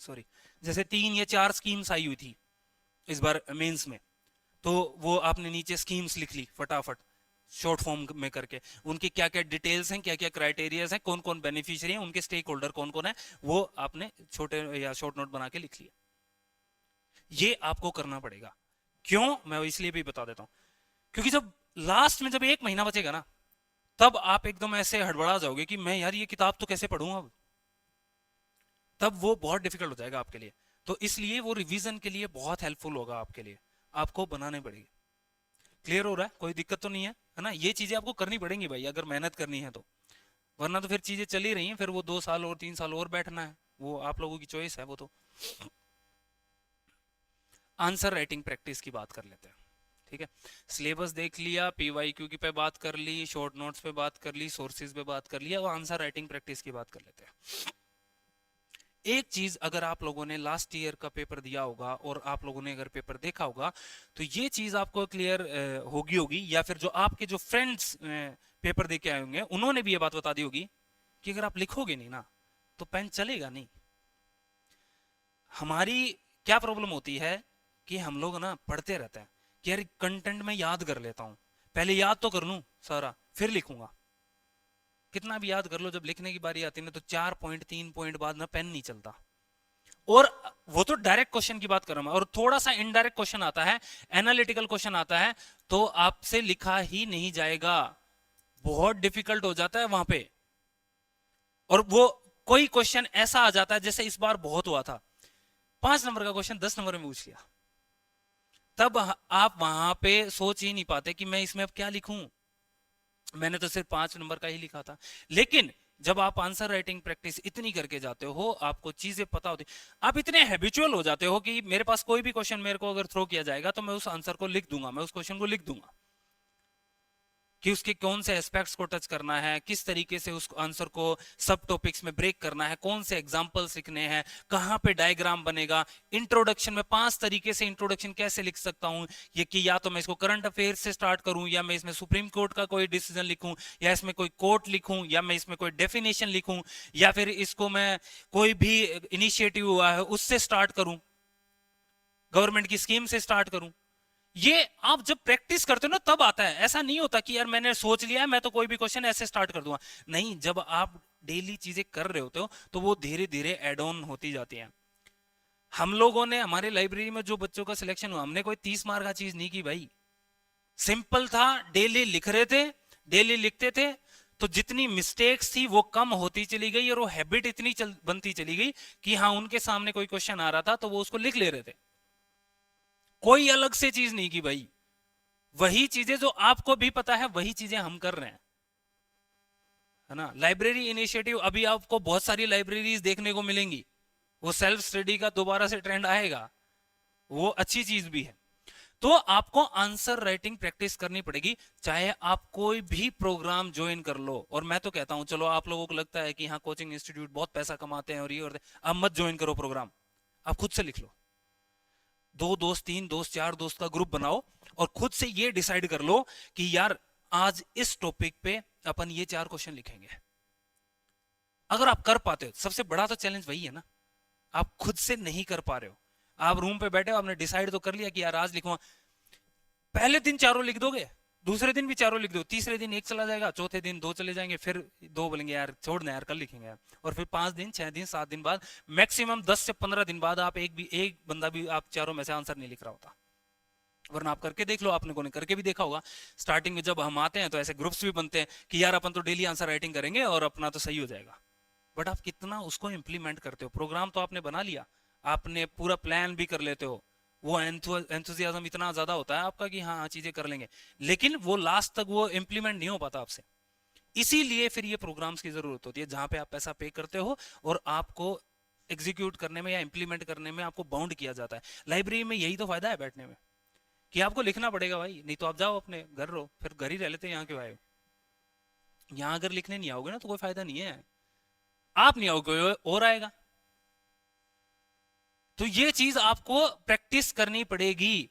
सॉरी जैसे 3 या 4 स्कीम्स आई हुई थी इस बार मेंस में, तो वो आपने नीचे स्कीम्स लिख ली फटाफट शॉर्ट फॉर्म में करके, उनकी क्या क्या डिटेल्स हैं, क्या क्या क्राइटेरियाज हैं, कौन कौन बेनिफिशियरी हैं, उनके स्टेक होल्डर कौन कौन है, वो आपने छोटे या शॉर्ट नोट बना के लिख लिया। ये आपको करना पड़ेगा। क्यों, मैं इसलिए भी बता देता हूं, क्योंकि जब लास्ट में जब 1 महीना बचेगा ना, तब आप एकदम ऐसे हड़बड़ा जाओगे कि मैं यार ये किताब तो कैसे पढ़ूं अब, तब वो बहुत डिफिकल्ट हो जाएगा आपके लिए। तो इसलिए वो रिवीजन के लिए बहुत हेल्पफुल होगा आपके लिए, आपको बनाने पड़ेगी। क्लियर हो रहा है? कोई दिक्कत तो नहीं है ना? ये चीजें आपको करनी पड़ेंगी भाई अगर मेहनत करनी है तो, वरना तो फिर चीजें चली रही हैं, फिर वो 2 साल और 3 साल और बैठना है, वो आप लोगों की चॉइस है वो तो। आंसर राइटिंग प्रैक्टिस की बात कर लेते हैं, ठीक है? सिलेबस देख लिया, पीवाईक्यू की पे बात कर ली, शॉर्ट नोट्स पे बात कर ली, सोर्सेज पे बात कर लिया, वो आंसर राइटिंग प्रैक्टिस की बात कर लेते हैं। एक चीज अगर आप लोगों ने लास्ट ईयर का पेपर दिया होगा और आप लोगों ने अगर पेपर देखा होगा, तो ये चीज आपको क्लियर होगी होगी, या फिर जो आपके जो फ्रेंड्स पेपर दे के आए होंगे उन्होंने भी ये बात बता दी होगी कि अगर आप लिखोगे नहीं ना तो पेन चलेगा नहीं। हमारी क्या प्रॉब्लम होती है कि हम लोग ना पढ़ते रहते हैं कि यार कंटेंट में याद कर लेता हूं, पहले याद तो कर लूं सारा फिर लिखूंगा। कितना भी याद कर लो, जब लिखने की बारी आती है ना तो 4 पॉइंट 3 पॉइंट बाद ना पेन नहीं चलता। और वो तो डायरेक्ट क्वेश्चन की बात कर रहा हूं, और थोड़ा सा इनडायरेक्ट क्वेश्चन आता है, एनालिटिकल क्वेश्चन आता है, तो आपसे लिखा ही नहीं जाएगा, बहुत डिफिकल्ट हो जाता है वहां पे। और वो कोई क्वेश्चन ऐसा आ जाता है, जैसे इस बार बहुत हुआ था, 5 नंबर का क्वेश्चन 10 नंबर में पूछ लिया, तब आप वहां पे सोच ही नहीं पाते कि मैं इसमें अब क्या लिखूं, मैंने तो सिर्फ 5 नंबर का ही लिखा था। लेकिन जब आप आंसर राइटिंग प्रैक्टिस इतनी करके जाते हो, आपको चीजें पता होती, आप इतने हैबिचुअल हो जाते हो कि मेरे पास कोई भी क्वेश्चन मेरे को अगर थ्रो किया जाएगा तो मैं उस आंसर को लिख दूंगा, मैं उस क्वेश्चन को लिख दूंगा कि उसके कौन से एस्पेक्ट्स को टच करना है, किस तरीके से उस आंसर को सब टॉपिक्स में ब्रेक करना है, कौन से एग्जांपल्स लिखने हैं, कहां पे डायग्राम बनेगा। इंट्रोडक्शन में 5 तरीके से इंट्रोडक्शन कैसे लिख सकता हूं, ये कि या तो मैं इसको करंट अफेयर्स से स्टार्ट करूं, या मैं इसमें सुप्रीम कोर्ट का कोई डिसीजन लिखूं, या इसमें कोई कोर्ट लिखूं, या मैं इसमें कोई डेफिनेशन लिखूं, या फिर इसको मैं कोई भी इनिशिएटिव हुआ है उससे स्टार्ट करूं, गवर्नमेंट की स्कीम से स्टार्ट करूं। ये आप जब प्रैक्टिस करते हो ना तब आता है। ऐसा नहीं होता कि यार मैंने सोच लिया है मैं तो कोई भी क्वेश्चन ऐसे स्टार्ट कर दूंगा, नहीं, जब आप डेली चीजें कर रहे होते हो तो वो धीरे धीरे एड ऑन होती जाती हैं। हम लोगों ने हमारे लाइब्रेरी में जो बच्चों का सिलेक्शन हुआ, हमने कोई 30 मार्क का चीज नहीं की भाई, सिंपल था, डेली लिख रहे थे, डेली लिखते थे, तो जितनी मिस्टेक्स थी वो कम होती चली गई, और वो हैबिट इतनी बनती चली गई कि हाँ उनके सामने कोई क्वेश्चन आ रहा था तो वो उसको लिख ले रहे थे, कोई अलग से चीज नहीं की भाई। वही चीजें जो आपको भी पता है वही चीजें हम कर रहे हैं, है ना? लाइब्रेरी इनिशिएटिव, अभी आपको बहुत सारी लाइब्रेरीज देखने को मिलेंगी, वो सेल्फ स्टडी का दोबारा से ट्रेंड आएगा, वो अच्छी चीज भी है। तो आपको आंसर राइटिंग प्रैक्टिस करनी पड़ेगी, चाहे आप कोई भी प्रोग्राम ज्वाइन कर लो। और मैं तो कहता हूं, चलो आप लोगों को लगता है कि हाँ कोचिंग इंस्टीट्यूट बहुत पैसा कमाते हैं और ये करते हैं, अब मत ज्वाइन करो प्रोग्राम, आप खुद से लिख लो। 2 दोस्त, 3 दोस्त, 4 दोस्त का ग्रुप बनाओ और खुद से ये डिसाइड कर लो कि यार आज इस टॉपिक पे अपन ये 4 क्वेश्चन लिखेंगे। अगर आप कर पाते हो, सबसे बड़ा तो चैलेंज वही है ना, आप खुद से नहीं कर पा रहे हो। आप रूम पे बैठे हो, आपने डिसाइड तो कर लिया कि यार आज लिखूंगा, पहले दिन 4 लिख दोगे, दूसरे दिन भी 4 लिख दो, तीसरे दिन 1 चला जाएगा, चौथे दिन 2 चले जाएंगे, फिर 2 बोलेंगे यार छोड़ना यार कल लिखेंगे यार, और फिर 5 दिन, 6 दिन, 7 दिन बाद, मैक्सिमम 10 से 15 दिन बाद आप एक बंदा भी आप चारों में से आंसर नहीं लिख रहा होता। वरना आप करके देख लो, आपने को करके भी देखा होगा, स्टार्टिंग में जब हम आते हैं तो ऐसे ग्रुप्स भी बनते हैं कि यार अपन तो डेली आंसर राइटिंग करेंगे और अपना तो सही हो जाएगा। बट आप कितना उसको इंप्लीमेंट करते हो? प्रोग्राम तो आपने बना लिया, आपने पूरा प्लान भी कर लेते हो, वो एंथुजियाज्म इतना ज्यादा होता है आपका कि हाँ हाँ चीजें कर लेंगे, लेकिन वो लास्ट तक वो इंप्लीमेंट नहीं हो पाता आपसे। इसीलिए फिर ये प्रोग्राम्स की जरूरत होती है जहां पे आप पैसा पे करते हो और आपको एग्जीक्यूट करने में या इंप्लीमेंट करने में आपको बाउंड किया जाता है। लाइब्रेरी में यही तो फायदा है बैठने में, कि आपको लिखना पड़ेगा भाई, नहीं तो आप जाओ अपने घर रहो, फिर घर ही रह लेते हैं, यहाँ क्यों आए? यहाँ अगर लिखने नहीं आओगे ना तो कोई फायदा नहीं है, आप नहीं आओगे कोई और आएगा। तो ये चीज आपको प्रैक्टिस करनी पड़ेगी।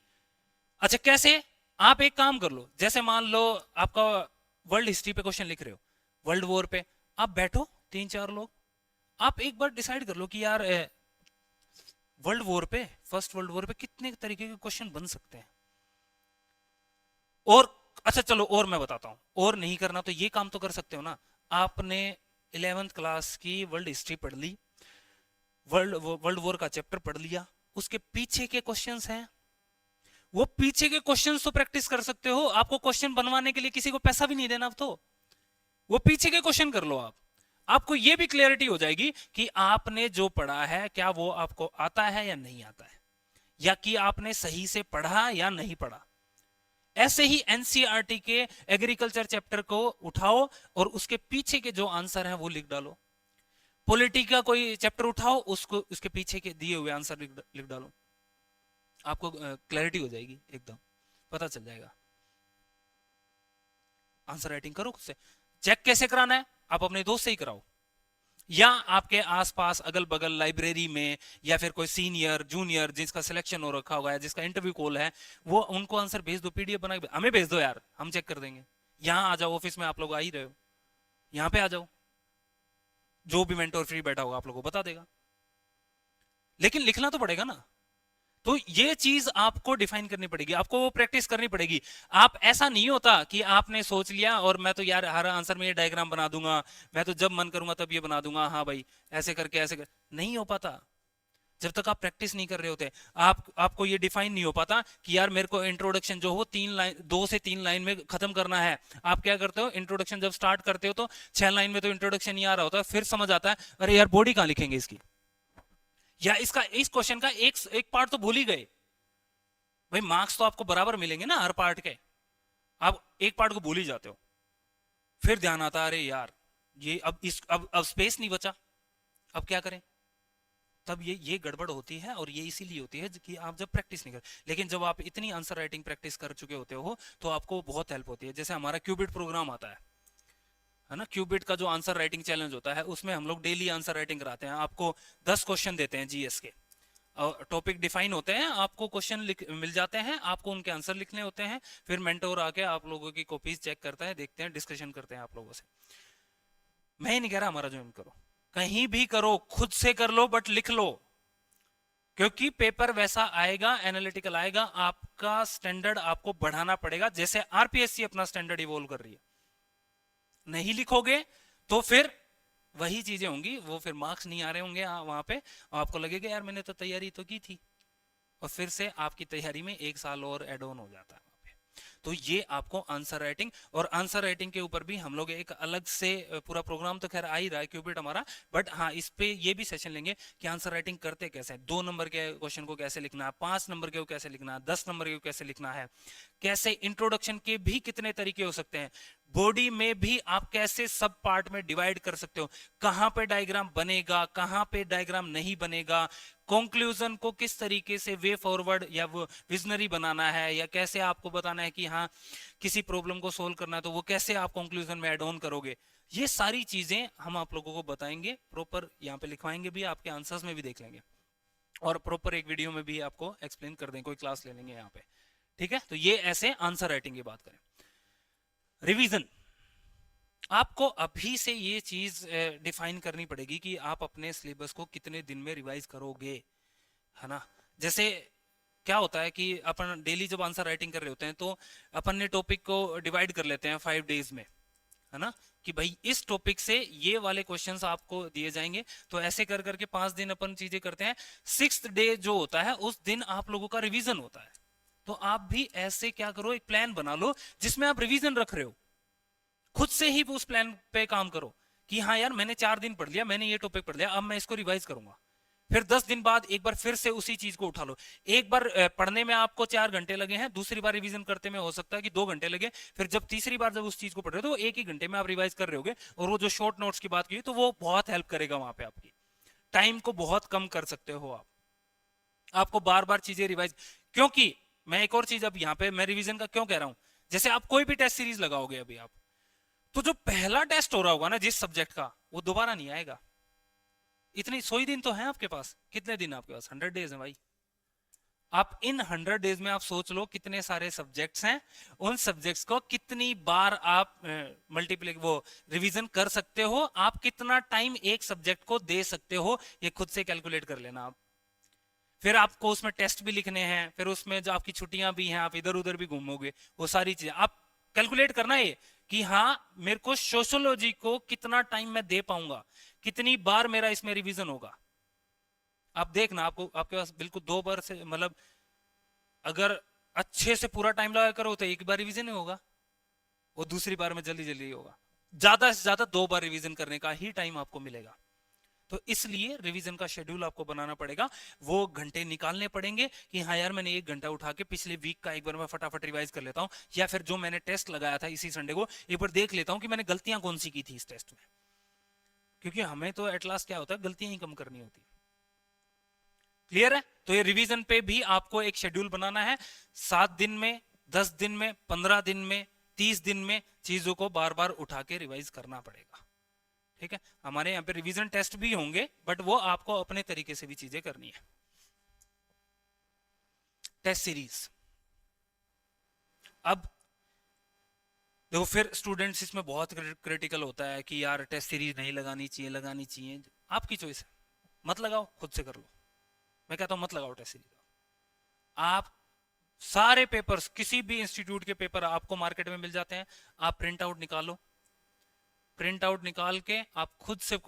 अच्छा कैसे? आप एक काम कर लो, जैसे मान लो आपका वर्ल्ड हिस्ट्री पे क्वेश्चन लिख रहे हो, वर्ल्ड वॉर पे, आप बैठो 3-4 लोग, आप एक बार डिसाइड कर लो कि यार वर्ल्ड वॉर पे, फर्स्ट वर्ल्ड वॉर पे कितने तरीके के क्वेश्चन बन सकते हैं। और अच्छा चलो और मैं बताता हूं, और नहीं करना तो ये काम तो कर सकते हो ना, आपने 11th क्लास की वर्ल्ड हिस्ट्री पढ़ ली, वर्ल्ड वॉर का चैप्टर पढ़ लिया, उसके पीछे के क्वेश्चंस हैं, वो पीछे के क्वेश्चंस तो प्रैक्टिस कर सकते हो। आपको क्वेश्चन बनवाने के लिए किसी को पैसा भी नहीं देना, अब तो वो पीछे के क्वेश्चन कर लो आप, आपको ये भी क्लियरिटी हो जाएगी कि आपने जो पढ़ा है क्या वो आपको आता है या नहीं आता है, या कि आपने सही से पढ़ा या नहीं पढ़ा। ऐसे ही एनसीईआरटी के एग्रीकल्चर चैप्टर को उठाओ और उसके पीछे के जो आंसर है वो लिख डालो। पॉलिटी का कोई चैप्टर उठाओ, उसको उसके पीछे के दिए हुए आंसर लिख डालो, आपको क्लैरिटी हो जाएगी, एकदम पता चल जाएगा। आंसर राइटिंग करो खुद से। चेक कैसे कराना है? आप अपने दोस्त से ही कराओ, या आपके आसपास अगल बगल लाइब्रेरी में, या फिर कोई सीनियर जूनियर जिसका सिलेक्शन हो रखा हुआ है, जिसका इंटरव्यू कॉल है, वो उनको आंसर भेज दो, पीडीएफ बना के हमें भेज दो यार, हम चेक कर देंगे। यहाँ आ जाओ, ऑफिस में आप लोग आ ही रहे हो, यहाँ पे आ जाओ, जो भी मेंटोर फ्री बैठा होगा आप लोगों को बता देगा। लेकिन लिखना तो पड़ेगा ना, तो ये चीज आपको डिफाइन करनी पड़ेगी, आपको वो प्रैक्टिस करनी पड़ेगी। आप ऐसा नहीं होता कि आपने सोच लिया और मैं तो यार हर आंसर में ये डायग्राम बना दूंगा, मैं तो जब मन करूंगा तब ये बना दूंगा, हाँ भाई ऐसे करके ऐसे नहीं हो पाता जब तक आप प्रैक्टिस नहीं कर रहे होते। आपको ये डिफाइन नहीं हो पाता कि यार मेरे को इंट्रोडक्शन जो हो 3 लाइन, 2 से 3 लाइन में खत्म करना है। आप क्या करते हो, इंट्रोडक्शन जब स्टार्ट करते हो तो 6 लाइन में तो इंट्रोडक्शन नहीं आ रहा होता, फिर समझ आता है अरे यार बॉडी कहां लिखेंगे इसकी, या इसका इस क्वेश्चन का एक एक पार्ट तो भूल ही गए। भाई मार्क्स तो आपको बराबर मिलेंगे ना हर पार्ट के, आप एक पार्ट को भूल ही जाते हो, फिर ध्यान आता है अरे यार ये अब स्पेस नहीं बचा, अब क्या करें। तब ये गड़बड़ होती है, और ये इसीलिए होती है कि आप जब प्रैक्टिस नहीं कर। लेकिन जब आप इतनी आंसर राइटिंग प्रैक्टिस कर चुके होते हो तो आपको बहुत हेल्प होती है। जैसे हमारा क्यूबिट प्रोग्राम आता है ना, क्यूबिट का जो आंसर राइटिंग चैलेंज होता है उसमें हम लोग डेली आंसर राइटिंग कराते हैं। आपको 10 क्वेश्चन देते हैं जीएस के, टॉपिक डिफाइन होते हैं, आपको क्वेश्चन मिल जाते हैं, आपको उनके आंसर लिखने होते हैं, फिर मेंटोर आके आप लोगों की कॉपीज चेक करता है, देखते हैं, डिस्कशन करते हैं आप लोगों से। मैं ही नहीं कह रहा हमारा ज्वाइन करो, कहीं भी करो, खुद से कर लो, बट लिख लो, क्योंकि पेपर वैसा आएगा, एनालिटिकल आएगा, आपका स्टैंडर्ड आपको बढ़ाना पड़ेगा, जैसे आरपीएससी अपना स्टैंडर्ड इवॉल्व कर रही है। नहीं लिखोगे तो फिर वही चीजें होंगी, वो फिर मार्क्स नहीं आ रहे होंगे वहां पे, आपको लगेगा यार मैंने तो तैयारी तो की थी, और फिर से आपकी तैयारी में 1 साल और एड ऑन हो जाता है वहां पे। तो ये आपको आंसर राइटिंग, और आंसर राइटिंग के ऊपर भी हम लोग एक अलग से पूरा प्रोग्राम तो खैर आ ही रहा है क्यूबिट हमारा, बट हाँ इस पे ये भी सेशन लेंगे कि आंसर राइटिंग करते कैसे हैं, 2 नंबर के क्वेश्चन को कैसे लिखना है, 5 नंबर के को कैसे लिखना है, 10 नंबर के को कैसे लिखना है, कैसे इंट्रोडक्शन के भी कितने तरीके हो सकते हैं, बॉडी में भी आप कैसे सब पार्ट में डिवाइड कर सकते हो, कहां पे डायग्राम बनेगा, कहां पे डायग्राम नहीं बनेगा, कंक्लूजन को किस तरीके से वे फॉरवर्ड या वो विजनरी बनाना है, या कैसे आपको बताना है कि हाँ किसी प्रॉब्लम को सोल्व करना है तो वो कैसे आप कंक्लूजन में ऐड ऑन करोगे, ये सारी चीजें हम आप लोगों को बताएंगे प्रॉपर, यहाँ पे लिखवाएंगे भी, आपके आंसर्स में भी देख लेंगे, और प्रॉपर एक वीडियो में भी आपको एक्सप्लेन कर देंगे, कोई क्लास ले लेंगे यहाँ पे। ठीक है, तो ये ऐसे आंसर राइटिंग की बात करें। रिवीजन, आपको अभी से ये चीज डिफाइन करनी पड़ेगी कि आप अपने सिलेबस को कितने दिन में रिवाइज करोगे, है ना। जैसे क्या होता है कि अपन डेली जब आंसर राइटिंग कर रहे होते हैं तो अपन ने टॉपिक को डिवाइड कर लेते हैं 5 डेज में, है ना, कि भाई इस टॉपिक से ये वाले क्वेश्चंस आपको दिए जाएंगे, तो ऐसे कर करके 5 दिन अपन चीजें करते हैं। 6th डे जो होता है उस दिन आप लोगों का रिवीजन होता है, तो आप भी ऐसे क्या करो, एक प्लान बना लो जिसमें आप रिवीजन रख रहे हो, खुद से ही उस प्लान पे काम करो कि हाँ यार मैंने 4 दिन पढ़ लिया, मैंने ये टॉपिक पढ़ लिया, अब मैं इसको रिवाइज करूंगा। फिर 10 दिन बाद एक बार फिर से उसी चीज को उठा लो। एक बार पढ़ने में आपको 4 घंटे लगे हैं, दूसरी बार रिवीजन करते में हो सकता है कि 2 घंटे लगे, फिर जब तीसरी बार जब उस चीज को पढ़ रहे हो तो 1 ही घंटे में आप रिवाइज कर रहे होगे, और वो जो शॉर्ट नोट्स की बात की तो वो बहुत हेल्प करेगा, वहां पे आपकी टाइम को बहुत कम कर सकते हो आप। आपको बार बार चीजें रिवाइज, क्योंकि मैं एक और चीज अब यहाँ पे मैं रिवीजन का क्यों कह रहा हूं, जैसे आप कोई भी टेस्ट सीरीज लगाओगे अभी आप, तो जो पहला टेस्ट हो रहा होगा ना जिस सब्जेक्ट का, वो दोबारा नहीं आएगा। इतनी 100 दिन तो है आपके पास, कितने दिन आपके पास, 100 डेज है भाई। आप इन 100 डेज में आप सोच लो कितने सारे सब्जेक्ट्स हैं, उन सब्जेक्ट्स को कितनी बार आप मल्टीप्लाई वो रिवीजन कर सकते हो, आप कितना टाइम एक सब्जेक्ट को दे सकते हो, ये खुद से कैलकुलेट कर लेना आप। फिर आपको उसमें टेस्ट भी लिखने हैं, फिर उसमें जो आपकी छुट्टियां भी हैं, आप इधर उधर भी घूमोगे, वो सारी चीजें आप कैलकुलेट करना है कि हाँ मेरे को सोशियोलॉजी को कितना टाइम मैं दे पाऊंगा, कितनी बार मेरा इसमें रिवीजन होगा। आप देखना, आपको आपके पास बिल्कुल 2 बार से मतलब अगर अच्छे से पूरा टाइम लगा करो तो एक बार रिवीजन ही होगा, वो दूसरी बार में जल्दी जल्दी होगा। ज्यादा से ज्यादा 2 बार रिवीजन करने का ही टाइम आपको मिलेगा, तो इसलिए रिवीजन का शेड्यूल आपको बनाना पड़ेगा, वो घंटे निकालने पड़ेंगे कि हाँ यार मैंने 1 घंटा उठा के पिछले वीक का एक बार मैं फटाफट रिवाइज कर लेता हूँ, या फिर जो मैंने टेस्ट लगाया था इसी संडे को एक बार देख लेता हूँ कि मैंने गलतियां कौन सी की थी इस टेस्ट में, क्योंकि हमें तो एट लास्ट क्या होता है, गलतियां ही कम करनी होती है। क्लियर है, तो ये रिवीजन पे भी आपको एक शेड्यूल बनाना है, 7 दिन में, 10 दिन में, 15 दिन में, 30 दिन में चीजों को बार बार उठा के रिवाइज करना पड़ेगा। ठीक है, हमारे यहाँ पे रिवीजन टेस्ट भी होंगे, बट वो आपको अपने तरीके से भी चीजें करनी है। टेस्ट सीरीज, अब देखो फिर स्टूडेंट्स इसमें बहुत क्रिटिकल होता है कि यार टेस्ट सीरीज नहीं लगानी चाहिए, लगानी चाहिए, आपकी चॉइस है, मत लगाओ, खुद से कर लो। मैं कहता हूं मत लगाओ टेस्ट सीरीज। आप सारे पेपर्स, किसी भी इंस्टीट्यूट के पेपर आपको मार्केट में मिल जाते हैं, आप प्रिंट आउट निकालो, प्रिंट आउट निकाल के आप खुद से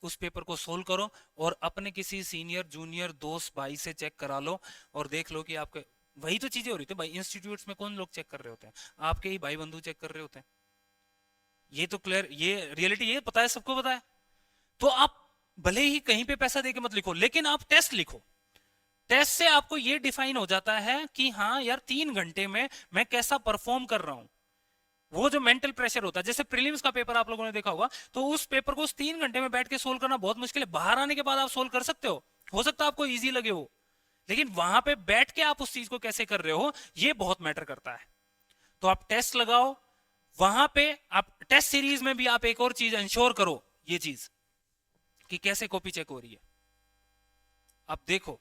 उस पेपर को सोल्व करो, और अपने किसी सीनियर जूनियर दोस्त भाई से चेक करा लो, और देख लो कि आपके वही तो चीजें हो रही थी भाई। इंस्टीट्यूट्स में कौन लोग चेक कर रहे होते हैं, आपके ही भाई बंधु चेक कर रहे होते हैं, ये तो क्लियर, ये रियलिटी, ये पता है, सबको पता है। तो आप भले ही कहीं पे पैसा देके मत लिखो, लेकिन आप टेस्ट लिखो, टेस्ट से आपको ये डिफाइन हो जाता है कि हाँ यार 3 घंटे में मैं कैसा परफॉर्म कर रहा हूं। वो जो मेंटल प्रेशर होता है, जैसे प्रीलिम्स का पेपर आप लोगों ने देखा होगा, तो उस पेपर को उस 3 घंटे में बैठ के सोल्व करना बहुत मुश्किल है, बाहर आने के बाद आप सोल्व कर सकते हो सकता है आपको इजी लगे हो, लेकिन वहां पे बैठ के आप उस चीज को कैसे कर रहे हो ये बहुत मैटर करता है। तो आप टेस्ट लगाओ, वहां पे आप टेस्ट सीरीज में भी आप एक और चीज इंश्योर करो, ये चीज कि कैसे कॉपी चेक हो रही है। आप देखो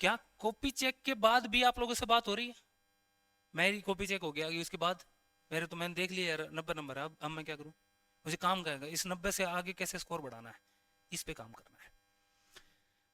क्या कॉपी चेक के बाद भी आप लोगों से बात हो रही है, मेरी कॉपी चेक हो गया उसके बाद मेरे तो मैंने देख लिया यार 90 नंबर है, अब मैं क्या करूं, मुझे काम करेगा इस 90 से आगे कैसे स्कोर बढ़ाना है, इस पे काम करना है।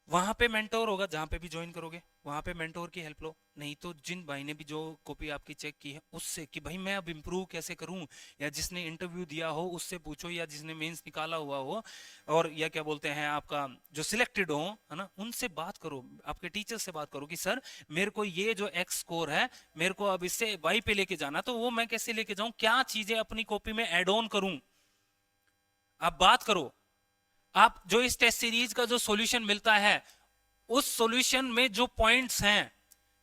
वहां पे मेंटोर होगा, जहां पे भी ज्वाइन करोगे वहां पे मेंटोर की हेल्प लो, नहीं तो जिन भाई ने भी जो कॉपी आपकी चेक की है उससे कि भाई मैं अब इम्प्रूव कैसे करूं, या जिसने इंटरव्यू दिया हो उससे पूछो, या जिसने मेंस निकाला हुआ हो, और या क्या बोलते हैं आपका जो सिलेक्टेड हो, है ना, उनसे बात करो, आपके टीचर से बात करो कि सर मेरे को ये जो एक्स स्कोर है मेरे को अब इससे वाई पे लेके जाना, तो वो मैं कैसे लेके जाऊं, क्या चीजें अपनी कॉपी में एड ऑन करूं, आप बात करो। आप जो इस टेस्ट सीरीज का जो सॉल्यूशन मिलता है उस सॉल्यूशन में जो पॉइंट्स हैं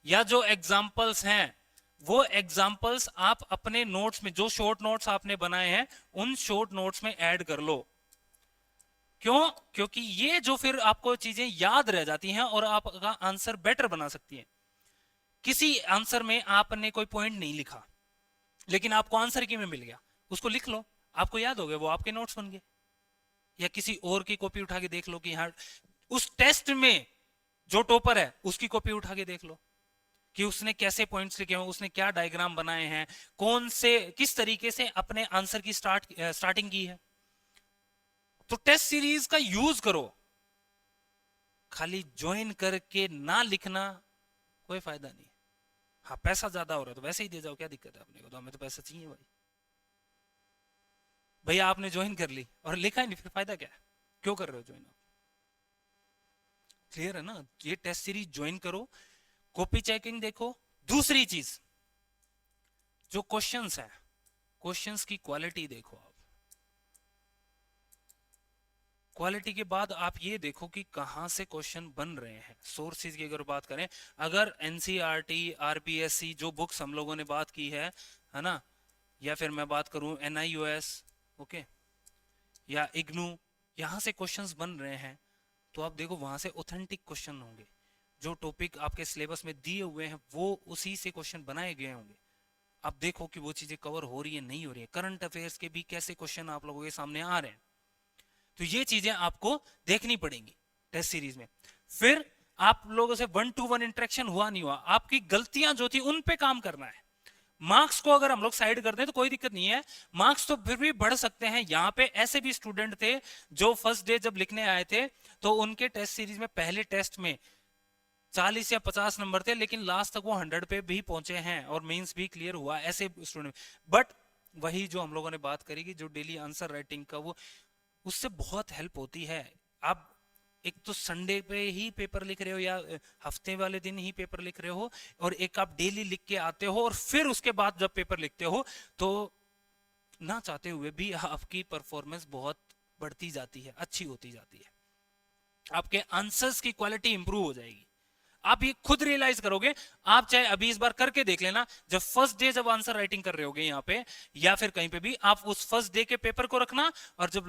या जो एग्जांपल्स हैं वो एग्जाम्पल्स आप अपने नोट्स में, जो शॉर्ट नोट्स आपने बनाए हैं, उन शॉर्ट नोट्स में ऐड कर लो। क्यों? क्योंकि ये जो फिर आपको चीजें याद रह जाती हैं और आपका आंसर बेटर बना सकती हैं। किसी आंसर में आपने कोई पॉइंट नहीं लिखा, लेकिन आपको आंसर की में मिल गया, उसको लिख लो, आपको याद हो गया, वो आपके नोट्स बन गए। या किसी और की कॉपी उठा के देख लो कि हाँ, उस टेस्ट में जो टॉपर है उसकी कॉपी उठा के देख लो कि उसने कैसे पॉइंट्स लिखे हैं, उसने क्या डायग्राम बनाए हैं, कौन से किस तरीके से अपने आंसर की स्टार्टिंग की है। तो टेस्ट सीरीज का यूज करो, खाली ज्वाइन करके ना लिखना कोई फायदा नहीं। हाँ, पैसा ज्यादा हो रहा है तो वैसे ही दे जाओ, क्या दिक्कत है अपने को, तो हमें तो पैसा चाहिए भाई। भैया आपने ज्वाइन कर ली और लिखा ही नहीं, फिर फायदा क्या है, क्यों कर रहे हो ज्वाइन आप? क्लियर है ना? ये टेस्ट सीरीज ज्वाइन करो, कॉपी चेकिंग देखो। दूसरी चीज, जो क्वेश्चंस है, क्वेश्चंस की क्वालिटी देखो आप। क्वालिटी के बाद आप ये देखो कि कहां से क्वेश्चन बन रहे हैं। सोर्सेज की अगर बात करें, अगर एनसीईआरटी, आरपीएससी जो बुक्स हम लोगों ने बात की है ना, या फिर मैं बात करूं एनआईओएस, ओके, या इग्नू, यहां से क्वेश्चंस बन रहे हैं, तो आप देखो वहां से ऑथेंटिक क्वेश्चन होंगे। जो टॉपिक आपके सिलेबस में दिए हुए हैं वो उसी से क्वेश्चन बनाए गए होंगे। आप देखो कि वो चीजें कवर हो रही है नहीं हो रही है। करंट अफेयर्स के भी कैसे क्वेश्चन आप लोगों के सामने आ रहे हैं, तो ये चीजें आपको देखनी पड़ेंगी टेस्ट सीरीज में। फिर आप लोगों से 1-to-1 इंटरेक्शन हुआ नहीं हुआ, आपकी गलतियां जो थी उन पे काम करना है। मार्क्स को अगर हम लोग साइड कर दें तो कोई दिक्कत नहीं है, मार्क्स तो फिर भी बढ़ सकते हैं। यहां पे ऐसे भी स्टूडेंट थे जो फर्स्ट डे जब लिखने आए थे तो उनके टेस्ट सीरीज में पहले टेस्ट में 40 या 50 नंबर थे, लेकिन लास्ट तक वो 100 पे भी पहुंचे हैं और मेंस भी क्लियर हुआ ऐसे स्टूडेंट। बट वही जो हम लोगों ने बात करी कि जो डेली आंसर राइटिंग का, वो उससे बहुत हेल्प होती है। आप एक तो संडे पे ही पेपर लिख रहे हो या हफ्ते वाले दिन ही पेपर लिख रहे हो, और एक आप डेली लिख के आते हो, और फिर उसके बाद जब पेपर लिखते हो तो ना चाहते हुए भी आपकी परफॉर्मेंस बहुत बढ़ती जाती है, अच्छी होती जाती है, आपके आंसर्स की क्वालिटी इंप्रूव हो जाएगी। आप ये खुद रियलाइज करोगे। आप चाहे अभी इस बार करके देख लेना, जब फर्स्ट डे जब आंसर राइटिंग कर रहे होगे यहाँ पे या फिर कहीं पे भी, आप उस फर्स्ट डे के पेपर को रखना, और जब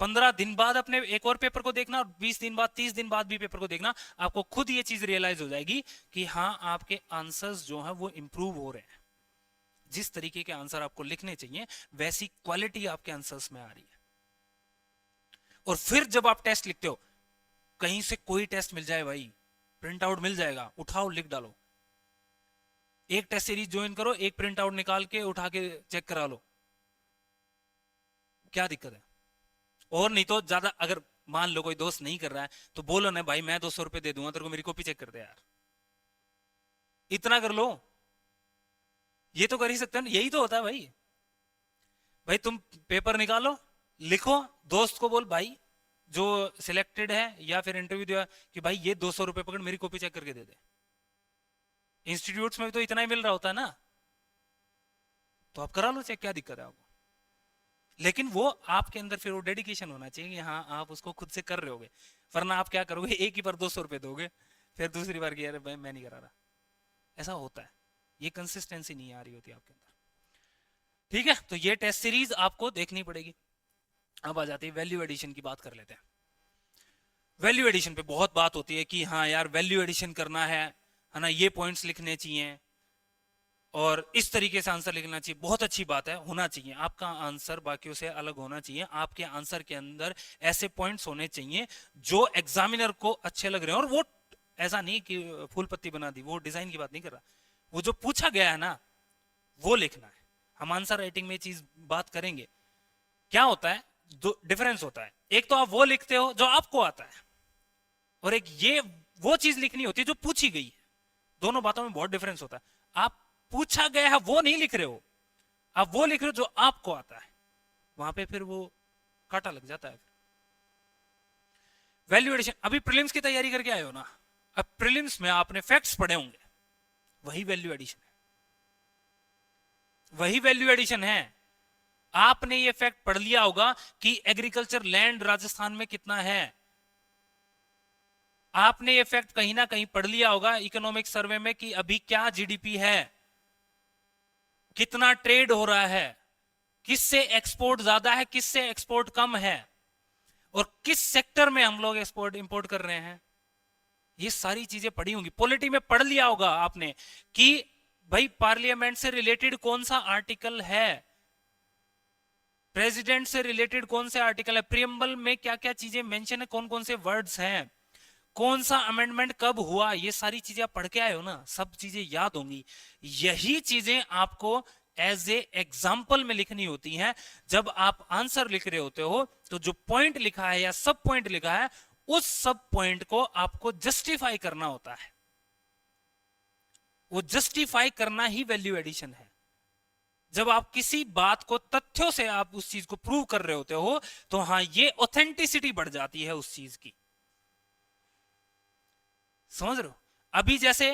15 दिन बाद अपने एक और पेपर को देखना, और 20 दिन बाद, 30 दिन बाद भी पेपर को देखना, आपको खुद ये चीज रियलाइज हो जाएगी कि हाँ, आपके आंसर्स जो है वो इंप्रूव हो रहे हैं। जिस तरीके के आंसर आपको लिखने चाहिए वैसी क्वालिटी आपके आंसर्स में आ रही है। और फिर जब आप टेस्ट लिखते हो, कहीं से कोई टेस्ट मिल जाए भाई, प्रिंट आउट मिल जाएगा, उठाओ लिख डालो। एक टेस्ट सीरीज ज्वाइन करो, एक प्रिंट आउट निकाल के उठा के चेक करा लो, क्या दिक्कत है? और नहीं तो ज्यादा, अगर मान लो कोई दोस्त नहीं कर रहा है तो बोलो ना भाई, मैं 200 रुपए दे दूंगा तेरे को, मेरी कॉपी चेक कर दे यार, इतना कर लो। ये तो कर ही सकते हो ना, यही तो होता है भाई। भाई तुम पेपर निकालो, लिखो, दोस्त को बोल भाई जो सिलेक्टेड है या फिर इंटरव्यू दिया कि भाई ये 200 रुपए पकड़, मेरी कॉपी चेक करके दे दे। इंस्टीट्यूट्स में भी तो इतना ही मिल रहा होता है ना, तो आप करा लो चेक, क्या दिक्कत है आपको? लेकिन वो आपके अंदर फिर वो डेडिकेशन होना चाहिए कि हाँ, आप उसको खुद से कर रहे होगे। वरना आप क्या करोगे, एक ही बार 200 रुपए दोगे, फिर दूसरी बार की, अरे भाई मैं नहीं करा रहा, ऐसा होता है। ये कंसिस्टेंसी नहीं आ रही होती आपके अंदर। ठीक है, तो ये टेस्ट सीरीज आपको देखनी पड़ेगी। अब आ जाती है वैल्यू एडिशन की, बात कर लेते हैं। वैल्यू एडिशन पे बहुत बात होती है कि हाँ यार, वैल्यू एडिशन करना है ना, ये पॉइंट्स लिखने चाहिए और इस तरीके से आंसर लिखना चाहिए। बहुत अच्छी बात है, होना चाहिए, आपका आंसर बाकियों से अलग होना चाहिए। आपके आंसर के अंदर ऐसे पॉइंट्स होने चाहिए जो एग्जामिनर को अच्छे लग रहे हैं। और वो ऐसा नहीं कि फूल पत्ती बना दी, वो डिजाइन की बात नहीं कर रहा, वो जो पूछा गया है ना वो लिखना है। हम आंसर राइटिंग में चीज बात करेंगे। क्या होता है, दो डिफरेंस होता है, एक तो आप वो लिखते हो जो आपको आता है, और एक ये वो चीज लिखनी होती है जो पूछी गई है। दोनों बातों में बहुत डिफरेंस होता है। आप पूछा गया है वो नहीं लिख रहे हो, आप वो लिख रहे हो जो आपको आता है, वहां पे फिर वो कांटा लग जाता है। वैल्यू एडिशन, अभी प्रीलिम्स की तैयारी करके आए हो ना, अब प्रीलिम्स में आपने फैक्ट्स पढ़े होंगे, वही वैल्यू एडिशन है, वही वैल्यू एडिशन है। आपने ये फैक्ट पढ़ लिया होगा कि एग्रीकल्चर लैंड राजस्थान में कितना है, आपने ये फैक्ट कहीं ना कहीं पढ़ लिया होगा इकोनॉमिक सर्वे में कि अभी क्या जीडीपी है। कितना ट्रेड हो रहा है, किससे एक्सपोर्ट ज्यादा है, किससे एक्सपोर्ट कम है, और किस सेक्टर में हम लोग एक्सपोर्ट इंपोर्ट कर रहे हैं। ये सारी चीजें पढ़ी होंगी, पॉलिटी में पढ़ लिया होगा आपने कि भाई पार्लियामेंट से रिलेटेड कौन सा आर्टिकल है, प्रेसिडेंट से रिलेटेड कौन से आर्टिकल है, प्रियम्बल में क्या क्या चीजें मेंशन है, कौन कौन से वर्ड्स हैं, कौन सा अमेंडमेंट कब हुआ, ये सारी चीजें आप पढ़ के आए हो ना, सब चीजें याद होंगी। यही चीजें आपको एज ए एग्जाम्पल में लिखनी होती हैं। जब आप आंसर लिख रहे होते हो तो जो पॉइंट लिखा है या सब पॉइंट लिखा है, उस सब पॉइंट को आपको जस्टिफाई करना होता है। वो जस्टिफाई करना ही वैल्यू एडिशन है। जब आप किसी बात को तथ्यों से आप उस चीज को प्रूव कर रहे होते हो, तो हाँ, ये ऑथेंटिसिटी बढ़ जाती है उस चीज की। समझ रहे हो? अभी जैसे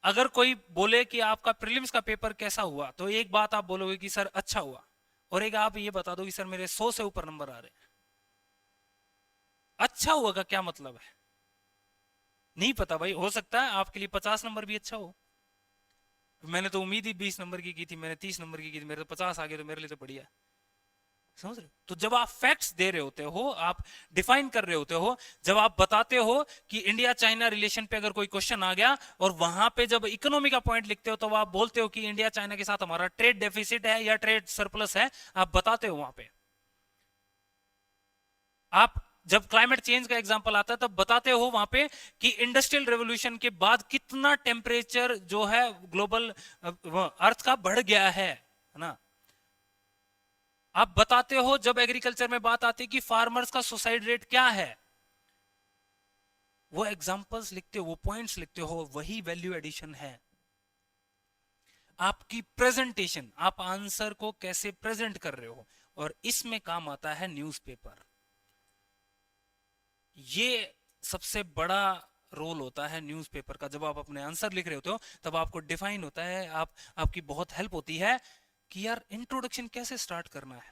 अगर कोई बोले कि आपका प्रीलिम्स का पेपर कैसा हुआ, तो एक बात आप बोलोगे कि सर अच्छा हुआ, और एक आप ये बता दो कि सर मेरे 100 से ऊपर नंबर आ रहे हैं। अच्छा हुआ का क्या मतलब है? नहीं पता भाई, हो सकता है आपके लिए 50 नंबर भी अच्छा हो। मैंने तो उम्मीद ही 20 नंबर की थी, मैंने 30 नंबर की थी, मेरे तो 50 आ गए, तो मेरे लिए तो बढ़िया। समझ रहे हो? तो जब आप फैक्ट्स दे रहे होते हो, आप डिफाइन कर रहे होते हो, जब आप बताते हो कि इंडिया चाइना रिलेशन पे अगर कोई क्वेश्चन आ गया, और वहां पे जब इकोनॉमी का पॉइंट लिखते हो, तो आप बोलते हो कि इंडिया चाइना के साथ हमारा ट्रेड डेफिसिट है या ट्रेड सरप्लस है, आप बताते हो वहां पे। आप जब क्लाइमेट चेंज का एग्जांपल आता है, तब बताते हो वहां पे कि इंडस्ट्रियल रेवोल्यूशन के बाद कितना टेम्परेचर जो है ग्लोबल अर्थ का बढ़ गया है ना। आप बताते हो जब एग्रीकल्चर में बात आती है कि फार्मर्स का सुसाइड रेट क्या है। वो एग्जांपल्स लिखते हो, वो पॉइंट्स लिखते हो, वही वैल्यू एडिशन है। आपकी प्रेजेंटेशन, आप आंसर को कैसे प्रेजेंट कर रहे हो, और इसमें काम आता है न्यूज़पेपर। ये सबसे बड़ा रोल होता है न्यूज़पेपर का। जब आप अपने आंसर लिख रहे होते हो, तब आपको डिफाइन होता है, आपकी बहुत हेल्प होती है कि यार इंट्रोडक्शन कैसे स्टार्ट करना है।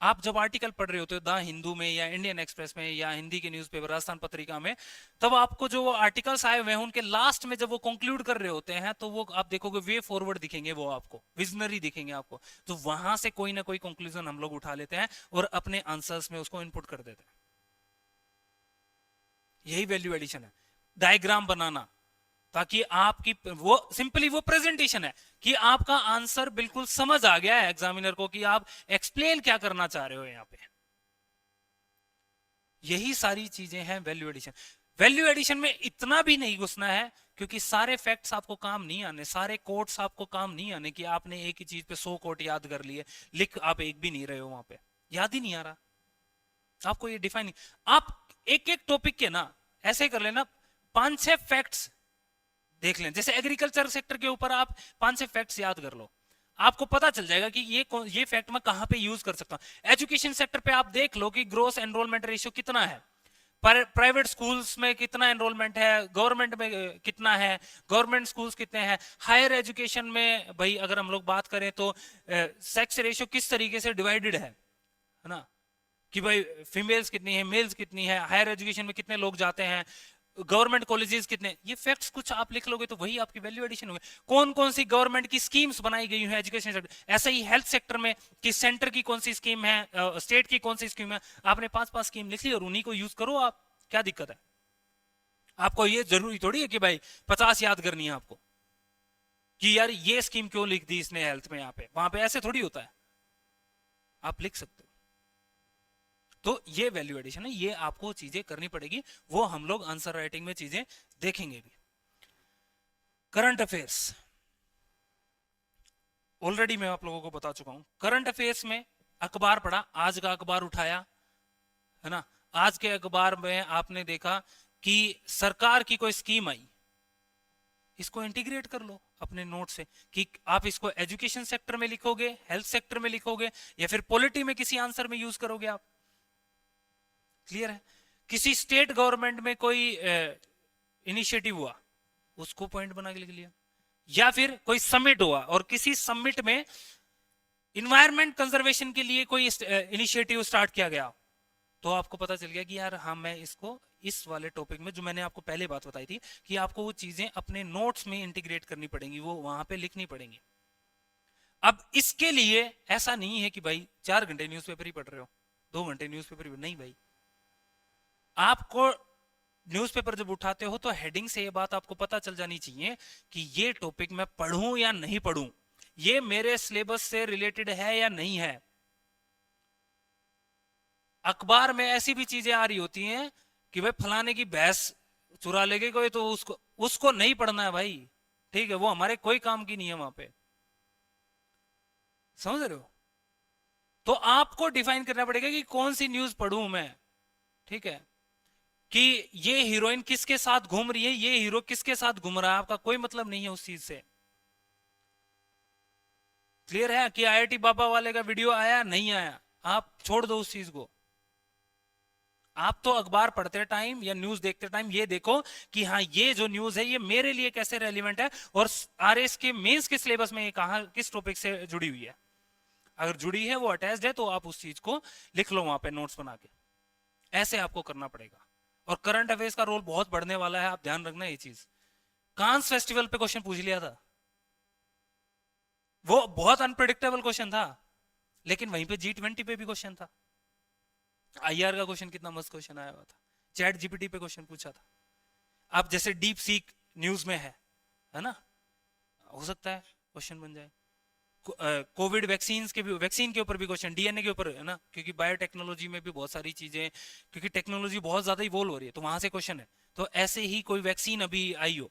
आप जब आर्टिकल पढ़ रहे होते हो द हिंदू में या इंडियन एक्सप्रेस में या हिंदी के न्यूज़पेपर राजस्थान पत्रिका में, तब आपको जो आर्टिकल्स आए हुए हैं उनके लास्ट में जब वो कंक्लूड कर रहे होते हैं, तो वो आप देखोगे वे फॉरवर्ड दिखेंगे, वो आपको विजनरी दिखेंगे आपको। तो वहां से कोई ना कोई कंक्लूजन हम लोग उठा लेते हैं और अपने आंसर्स में उसको इनपुट कर देते हैं। यही वैल्यू एडिशन है। डायग्राम बनाना, ताकि आपकी वो सिंपली वो प्रेजेंटेशन है कि आपका आंसर बिल्कुल समझ आ गया है एग्जामिनर को कि आप एक्सप्लेन क्या करना चाह रहे हो यहां पे। यही सारी चीजें हैं वैल्यू एडिशन। वैल्यू एडिशन में इतना भी नहीं घुसना है, क्योंकि सारे फैक्ट्स आपको काम नहीं आने, सारे कोट्स आपको काम नहीं आने कि आपने एक ही चीज पे 100 कोट याद कर लिए, लिख आप एक भी नहीं रहे हो वहां पे, याद ही नहीं आ रहा आपको, ये डिफाइन नहीं। आप एक एक टॉपिक के ना ऐसे कर लेना, 5-6 फैक्ट्स देख लें। जैसे एग्रीकल्चर सेक्टर के ऊपर आप 5-6 फैक्ट्स याद कर लो, आपको पता चल जाएगा कि ये फैक्ट मैं कहां पे यूज कर सकता हूं। एजुकेशन सेक्टर पे आप देख लो कि ग्रोस एनरोलमेंट रेशियो कितना है, प्राइवेट स्कूल्स में कितना एनरोलमेंट है, गवर्नमेंट में कितना है, गवर्नमेंट स्कूल्स कितने हैं, हायर एजुकेशन में भाई अगर हम लोग बात करें तो सेक्स रेशियो किस तरीके से डिवाइडेड है ना, कि भाई फीमेल्स कितनी है, मेल्स कितनी है, हायर एजुकेशन में कितने लोग जाते हैं, गवर्नमेंट कॉलेजेस कितने। ये फैक्ट्स कुछ आप लिख लोगे तो वही आपकी वैल्यू एडिशन होगी। कौन कौन सी गवर्नमेंट की स्कीम्स बनाई गई है एजुकेशन सेक्टर, ऐसे ही हेल्थ सेक्टर में कि सेंटर की कौन सी स्कीम है, स्टेट की कौन सी स्कीम है। आपने 5-5 स्कीम लिख ली और उन्हीं को यूज करो आप, क्या दिक्कत है। आपको ये जरूरी थोड़ी है कि भाई 50 याद करनी है आपको, कि यार ये स्कीम क्यों लिख दी इसने हेल्थ में, यहाँ पे वहां पे ऐसे थोड़ी होता है, आप लिख सकते हो। तो ये वैल्यू एडिशन है, ये आपको चीजें करनी पड़ेगी, वो हम लोग आंसर राइटिंग में चीजें देखेंगे भी। करंट अफेयर्स ऑलरेडी मैं आप लोगों को बता चुका हूं। करंट अफेयर्स में अखबार पढ़ा, आज का अखबार उठाया है ना, आज के अखबार में आपने देखा कि सरकार की कोई स्कीम आई, इसको इंटीग्रेट कर लो अपने नोट से, कि आप इसको एजुकेशन सेक्टर में लिखोगे, हेल्थ सेक्टर में लिखोगे, या फिर पॉलिटी में किसी आंसर में यूज करोगे आप। क्लियर है? किसी स्टेट गवर्नमेंट में कोई इनिशिएटिव हुआ, उसको पॉइंट बना के लिख लिया, या फिर कोई समिट हुआ और किसी समिट में इन्वायरमेंट कंजर्वेशन के लिए कोई इनिशिएटिव स्टार्ट किया गया, तो आपको पता चल गया कि यार हाँ, मैं इसको इस वाले टॉपिक में, जो मैंने आपको पहले बात बताई थी कि आपको वो चीजें अपने नोट्स में इंटीग्रेट करनी पड़ेंगी, वो वहां पे लिखनी पड़ेंगी। अब इसके लिए ऐसा नहीं है कि भाई 4 घंटे न्यूज़पेपर ही पढ़ रहे हो, 2 घंटे न्यूज़पेपर ही, नहीं भाई। आपको न्यूज़पेपर जब उठाते हो तो हेडिंग से ये बात आपको पता चल जानी चाहिए कि ये टॉपिक मैं पढ़ूं या नहीं पढ़ूं, ये मेरे सिलेबस से रिलेटेड है या नहीं है। अखबार में ऐसी भी चीजें आ रही होती हैं कि भाई फलाने की भैंस चुरा लेगे कोई, तो उसको उसको नहीं पढ़ना है भाई, ठीक है, वो हमारे कोई काम की नहीं है वहां पे, समझ रहे हो? तो आपको डिफाइन करना पड़ेगा कि कौन सी न्यूज पढ़ूं मैं, ठीक है, कि ये हीरोइन किसके साथ घूम रही है, ये हीरो किसके साथ घूम रहा है, आपका कोई मतलब नहीं है उस चीज से। क्लियर है कि आईआईटी बाबा वाले का वीडियो आया नहीं आया, आप छोड़ दो उस चीज को। आप तो अखबार पढ़ते टाइम या न्यूज देखते टाइम ये देखो कि हाँ ये जो न्यूज है ये मेरे लिए कैसे रेलिवेंट है, और आरएस के मेंस के सिलेबस में ये कहां किस टॉपिक से जुड़ी हुई है। अगर जुड़ी है, वो अटैच्ड है, तो आप उस चीज को लिख लो वहां पे नोट्स बना के। ऐसे आपको करना पड़ेगा। और करंट अफेयर्स का रोल बहुत बढ़ने वाला है, आप ध्यान रखना ये चीज। कांस फेस्टिवल पे क्वेश्चन पूछ लिया था, वो बहुत अनप्रिडिक्टेबल क्वेश्चन था, लेकिन वहीं पे G20 पे भी क्वेश्चन था। आईआर का क्वेश्चन कितना मस्त क्वेश्चन आया हुआ था, चैट जीपीटी पे क्वेश्चन पूछा था। आप जैसे डीप सीक न्यूज में है ना, हो सकता है क्वेश्चन बन जाए। कोविड वैक्सीन के भी, वैक्सीन के ऊपर भी क्वेश्चन, डीएनए के ऊपर, है ना, क्योंकि बायोटेक्नोलॉजी में भी बहुत सारी चीजें, क्योंकि टेक्नोलॉजी बहुत ज्यादा इवॉल्व हो रही है, तो वहां से क्वेश्चन है। तो ऐसे ही कोई वैक्सीन अभी आई हो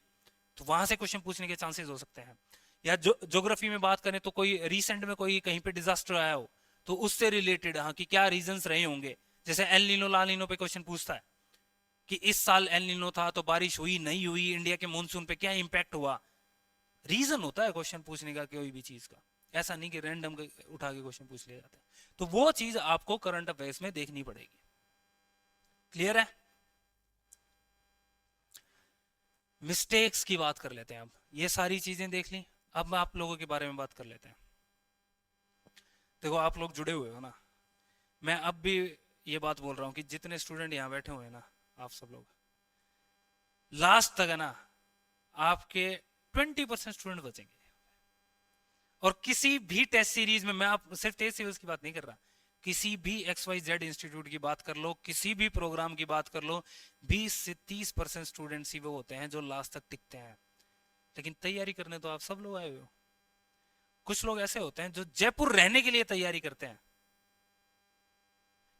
तो वहां से क्वेश्चन पूछने के चांसेस हो सकते हैं। या ज्योग्राफी में बात करें तो कोई रिसेंट में कोई कहीं पे डिजास्टर आया हो, तो उससे रिलेटेड, हाँ, कि क्या रीजंस रहे होंगे। जैसे एल नीनो ला नीनो पे क्वेश्चन पूछता है कि इस साल एल नीनो था तो बारिश हुई नहीं हुई, इंडिया के मानसून पे क्या इंपैक्ट हुआ। रीजन होता है क्वेश्चन पूछने का कोई भी चीज का, ऐसा नहीं कि रैंडम उठा के क्वेश्चन पूछ लिया जाता है। तो वो चीज आपको करंट अफेयर्स में देखनी पड़ेगी। क्लियर है? मिस्टेक्स की बात कर लेते हैं अब। ये सारी चीजें देख ली, अब आप लोगों के बारे में बात कर लेते हैं। देखो आप लोग जुड़े हुए हो ना, मैं अब भी ये बात बोल रहा हूँ कि जितने स्टूडेंट यहाँ बैठे हुए हैं ना, आप सब लोग लास्ट तक है ना, आपके 20% स्टूडेंट बचेंगे। और किसी भी टेस्ट सीरीज में, मैं आप सिर्फ टेस्ट सीरीज की बात नहीं कर रहा, किसी भी XYZ इंस्टीट्यूट की बात कर लो, किसी भी प्रोग्राम की बात कर लो, 20 से 30% स्टूडेंट्स ही वो होते हैं जो लास्ट तक टिकते हैं। लेकिन तैयारी करने तो आप सब लोग आए हुए हो। कुछ लोग ऐसे होते हैं जो जयपुर रहने के लिए तैयारी करते हैं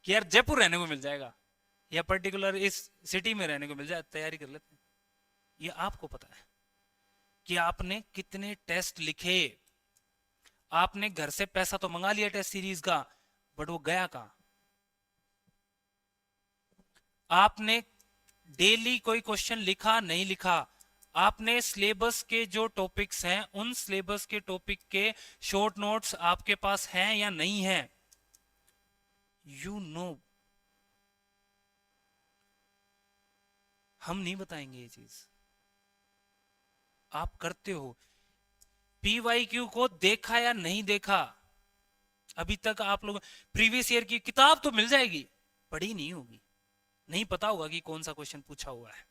कि यार जयपुर रहने को मिल जाएगा या पर्टिकुलर इस सिटी में रहने को मिल जाए, तैयारी कर लेते हैं। ये आपको पता है कि आपने कितने टेस्ट लिखे, आपने घर से पैसा तो मंगा लिया टेस्ट सीरीज का, बट वो गया कहां? आपने डेली कोई क्वेश्चन लिखा नहीं लिखा, आपने सिलेबस के जो टॉपिक्स हैं उन सिलेबस के टॉपिक के शॉर्ट नोट्स आपके पास हैं या नहीं है, यू नो। हम नहीं बताएंगे ये चीज, आप करते हो। PYQ को देखा या नहीं देखा, अभी तक आप लोग प्रीवियस ईयर की किताब तो मिल जाएगी, पढ़ी नहीं होगी, नहीं पता होगा कि कौन सा क्वेश्चन पूछा हुआ है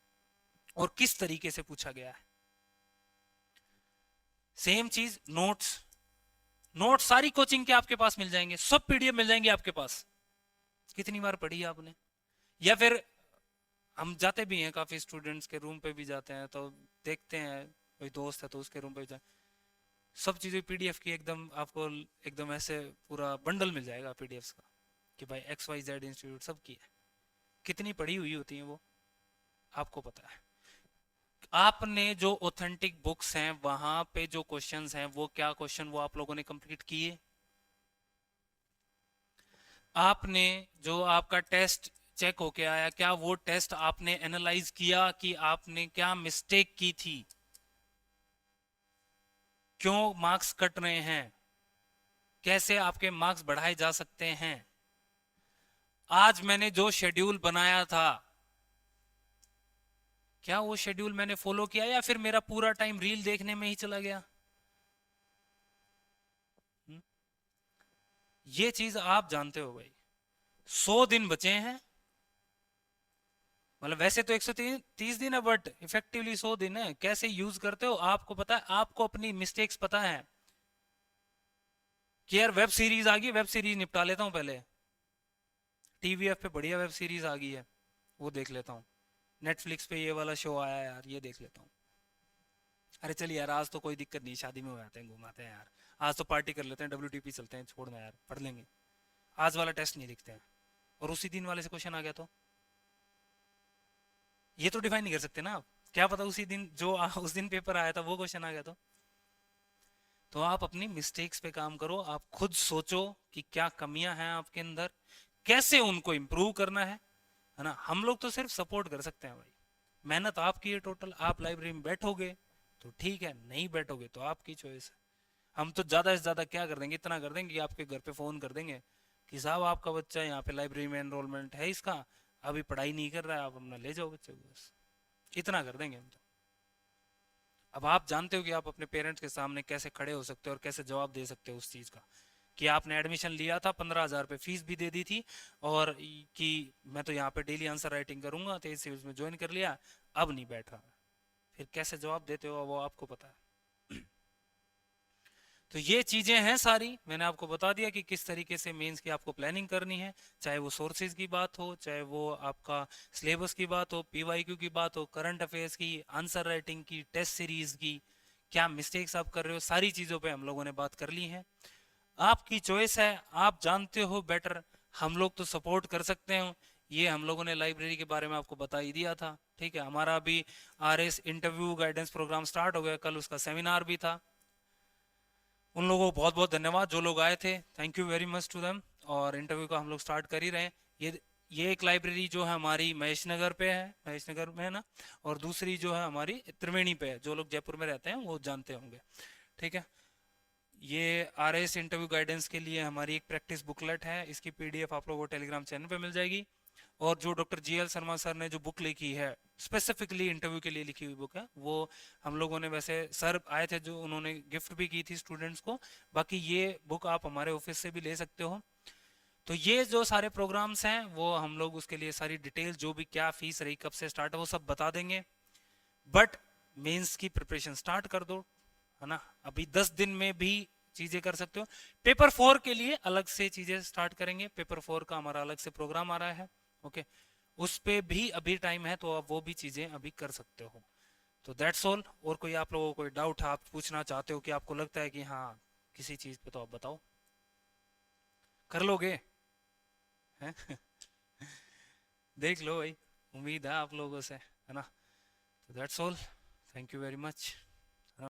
और किस तरीके से पूछा गया है। सेम चीज नोट्स, नोट सारी कोचिंग के आपके पास मिल जाएंगे, सब PDF मिल जाएंगे आपके पास। कितनी बार पढ़ी है आपने? या फिर हम जाते भी हैं, काफी स्टूडेंट्स के रूम पे भी जाते हैं, तो देखते हैं कोई दोस्त है तो उसके रूम पे भी जाए, सब चीजें PDF की एकदम आपको, एकदम ऐसे पूरा बंडल मिल जाएगा PDFs का कि भाई XYZ इंस्टीट्यूट सब की है। कितनी पढ़ी हुई होती है वो, आपको पता है। आपने जो ऑथेंटिक बुक्स हैं वहां पे जो क्वेश्चंस हैं, वो क्या क्वेश्चन वो आप लोगों ने कंप्लीट किए? आपने जो आपका टेस्ट चेक होके आया, क्या वो टेस्ट आपने एनालाइज किया कि आपने क्या मिस्टेक की थी, क्यों मार्क्स कट रहे हैं, कैसे आपके मार्क्स बढ़ाए जा सकते हैं? आज मैंने जो शेड्यूल बनाया था, क्या वो शेड्यूल मैंने फॉलो किया या फिर मेरा पूरा टाइम रील देखने में ही चला गया? हम्म? ये चीज आप जानते हो भाई। 100 दिन बचे हैं, मतलब वैसे तो 130 दिन है, बट इफेक्टिवली 100 दिन है। कैसे यूज करते हो आपको पता है, आपको अपनी मिस्टेक्स पता है। कि यार वेब सीरीज आ गई, वेब सीरीज निपटा लेता हूँ पहले, टीवीएफ पे बढ़िया वेब सीरीज आ गई है, वो देख लेता हूँ। नेटफ्लिक्स पे ये वाला शो आया है यार, ये देख लेता हूँ। अरे चल यार, आज तो कोई दिक्कत नहीं, शादी में हो जाते हैं, घुमाते हैं यार। आज तो पार्टी कर लेते हैं, WTP चलते हैं, छोड़ना यार, पढ़ लेंगे। आज वाला टेस्ट नहीं लिखते हैं। और उसी दिन वाले से क्वेश्चन आ गया तो ये तो डिफाइन नहीं कर सकते ना आप। क्या पता उसी दिन जो उस दिन पेपर आया था वो क्वेश्चन आ गया तो आप अपनी मिस्टेक्स पे काम करो, आप खुद सोचो कि क्या कमियां हैं आपके अंदर, कैसे उनको इम्प्रूव करना है ना। हम लोग तो सिर्फ सपोर्ट कर सकते हैं भाई। मेहनत आपकी है टोटल, आप लाइब्रेरी में बैठोगे तो ठीक है, नहीं बैठोगे तो आपकी चॉइस है। हम तो ज्यादा से ज्यादा क्या कर देंगे, इतना कर देंगे कि आपके घर पे फोन कर देंगे कि साहब आपका बच्चा यहाँ पे लाइब्रेरी में एनरोलमेंट है इसका, अभी पढ़ाई नहीं कर रहा है, आप अपना ले जाओ बच्चे को, बस इतना कर देंगे हम तो। अब आप जानते हो कि आप अपने पेरेंट्स के सामने कैसे खड़े हो सकते हो और कैसे जवाब दे सकते हो उस चीज़ का, कि आपने एडमिशन लिया था, 15,000 रुपये फीस भी दे दी थी, और कि मैं तो यहाँ पे डेली आंसर राइटिंग करूंगा, तो इस सिविल्स में ज्वाइन कर लिया, अब नहीं बैठ रहा। फिर कैसे जवाब देते हो वो आपको पता है। तो ये चीजें हैं सारी, मैंने आपको बता दिया कि किस तरीके से मेंस की आपको प्लानिंग करनी है, चाहे वो सोर्सेज की बात हो, चाहे वो आपका सिलेबस की बात हो, PYQ की बात हो, करंट अफेयर्स की, आंसर राइटिंग की, टेस्ट सीरीज की, क्या मिस्टेक्स आप कर रहे हो, सारी चीजों पे हम लोगों ने बात कर ली है। आपकी चॉइस है, आप जानते हो बेटर। हम लोग तो सपोर्ट कर सकते हो, ये हम लोगों ने लाइब्रेरी के बारे में आपको बता ही दिया था। ठीक है, हमारा अभी RS interview guidance programme start हो गया, कल उसका सेमिनार भी था। उन लोगों को बहुत बहुत धन्यवाद जो लोग आए थे, thank you very much to them. और इंटरव्यू का हम लोग स्टार्ट कर ही रहे हैं। ये एक लाइब्रेरी जो है हमारी महेश नगर पे है, महेश नगर में है ना, और दूसरी जो है हमारी त्रिवेणी पे है, जो लोग जयपुर में रहते हैं वो जानते होंगे। ठीक है, ये RS इंटरव्यू गाइडेंस के लिए हमारी एक प्रैक्टिस बुकलेट है, इसकी PDF आप लोगों को टेलीग्राम चैनल पे मिल जाएगी। और जो डॉक्टर GL शर्मा सर ने जो बुक लिखी है, स्पेसिफिकली इंटरव्यू के लिए लिखी हुई बुक है, वो हम लोगों ने, वैसे सर आए थे जो उन्होंने गिफ्ट भी की थी स्टूडेंट्स को। बाकी ये बुक आप हमारे ऑफिस से भी ले सकते हो। तो ये जो सारे प्रोग्राम्स हैं वो हम लोग उसके लिए सारी डिटेल, जो भी क्या फीस रही, कब से स्टार्ट है, वो सब बता देंगे। बट मेंस की प्रिपरेशन स्टार्ट कर दो, है ना। अभी 10 दिन में भी चीजें कर सकते हो। पेपर 4 के लिए अलग से चीजें स्टार्ट करेंगे, पेपर 4 का हमारा अलग से प्रोग्राम आ रहा है। ओके, उस पे भी अभी टाइम है, तो आप वो भी चीजें अभी कर सकते हो। तो दैट्स ऑल। और कोई आप लोगों को कोई डाउट है, आप पूछना चाहते हो कि आपको लगता है कि हाँ किसी चीज पे, तो आप बताओ, कर लोगे हैं? देख लो भाई, उम्मीद है आप लोगों से, है ना। तो that's all, thank you very much.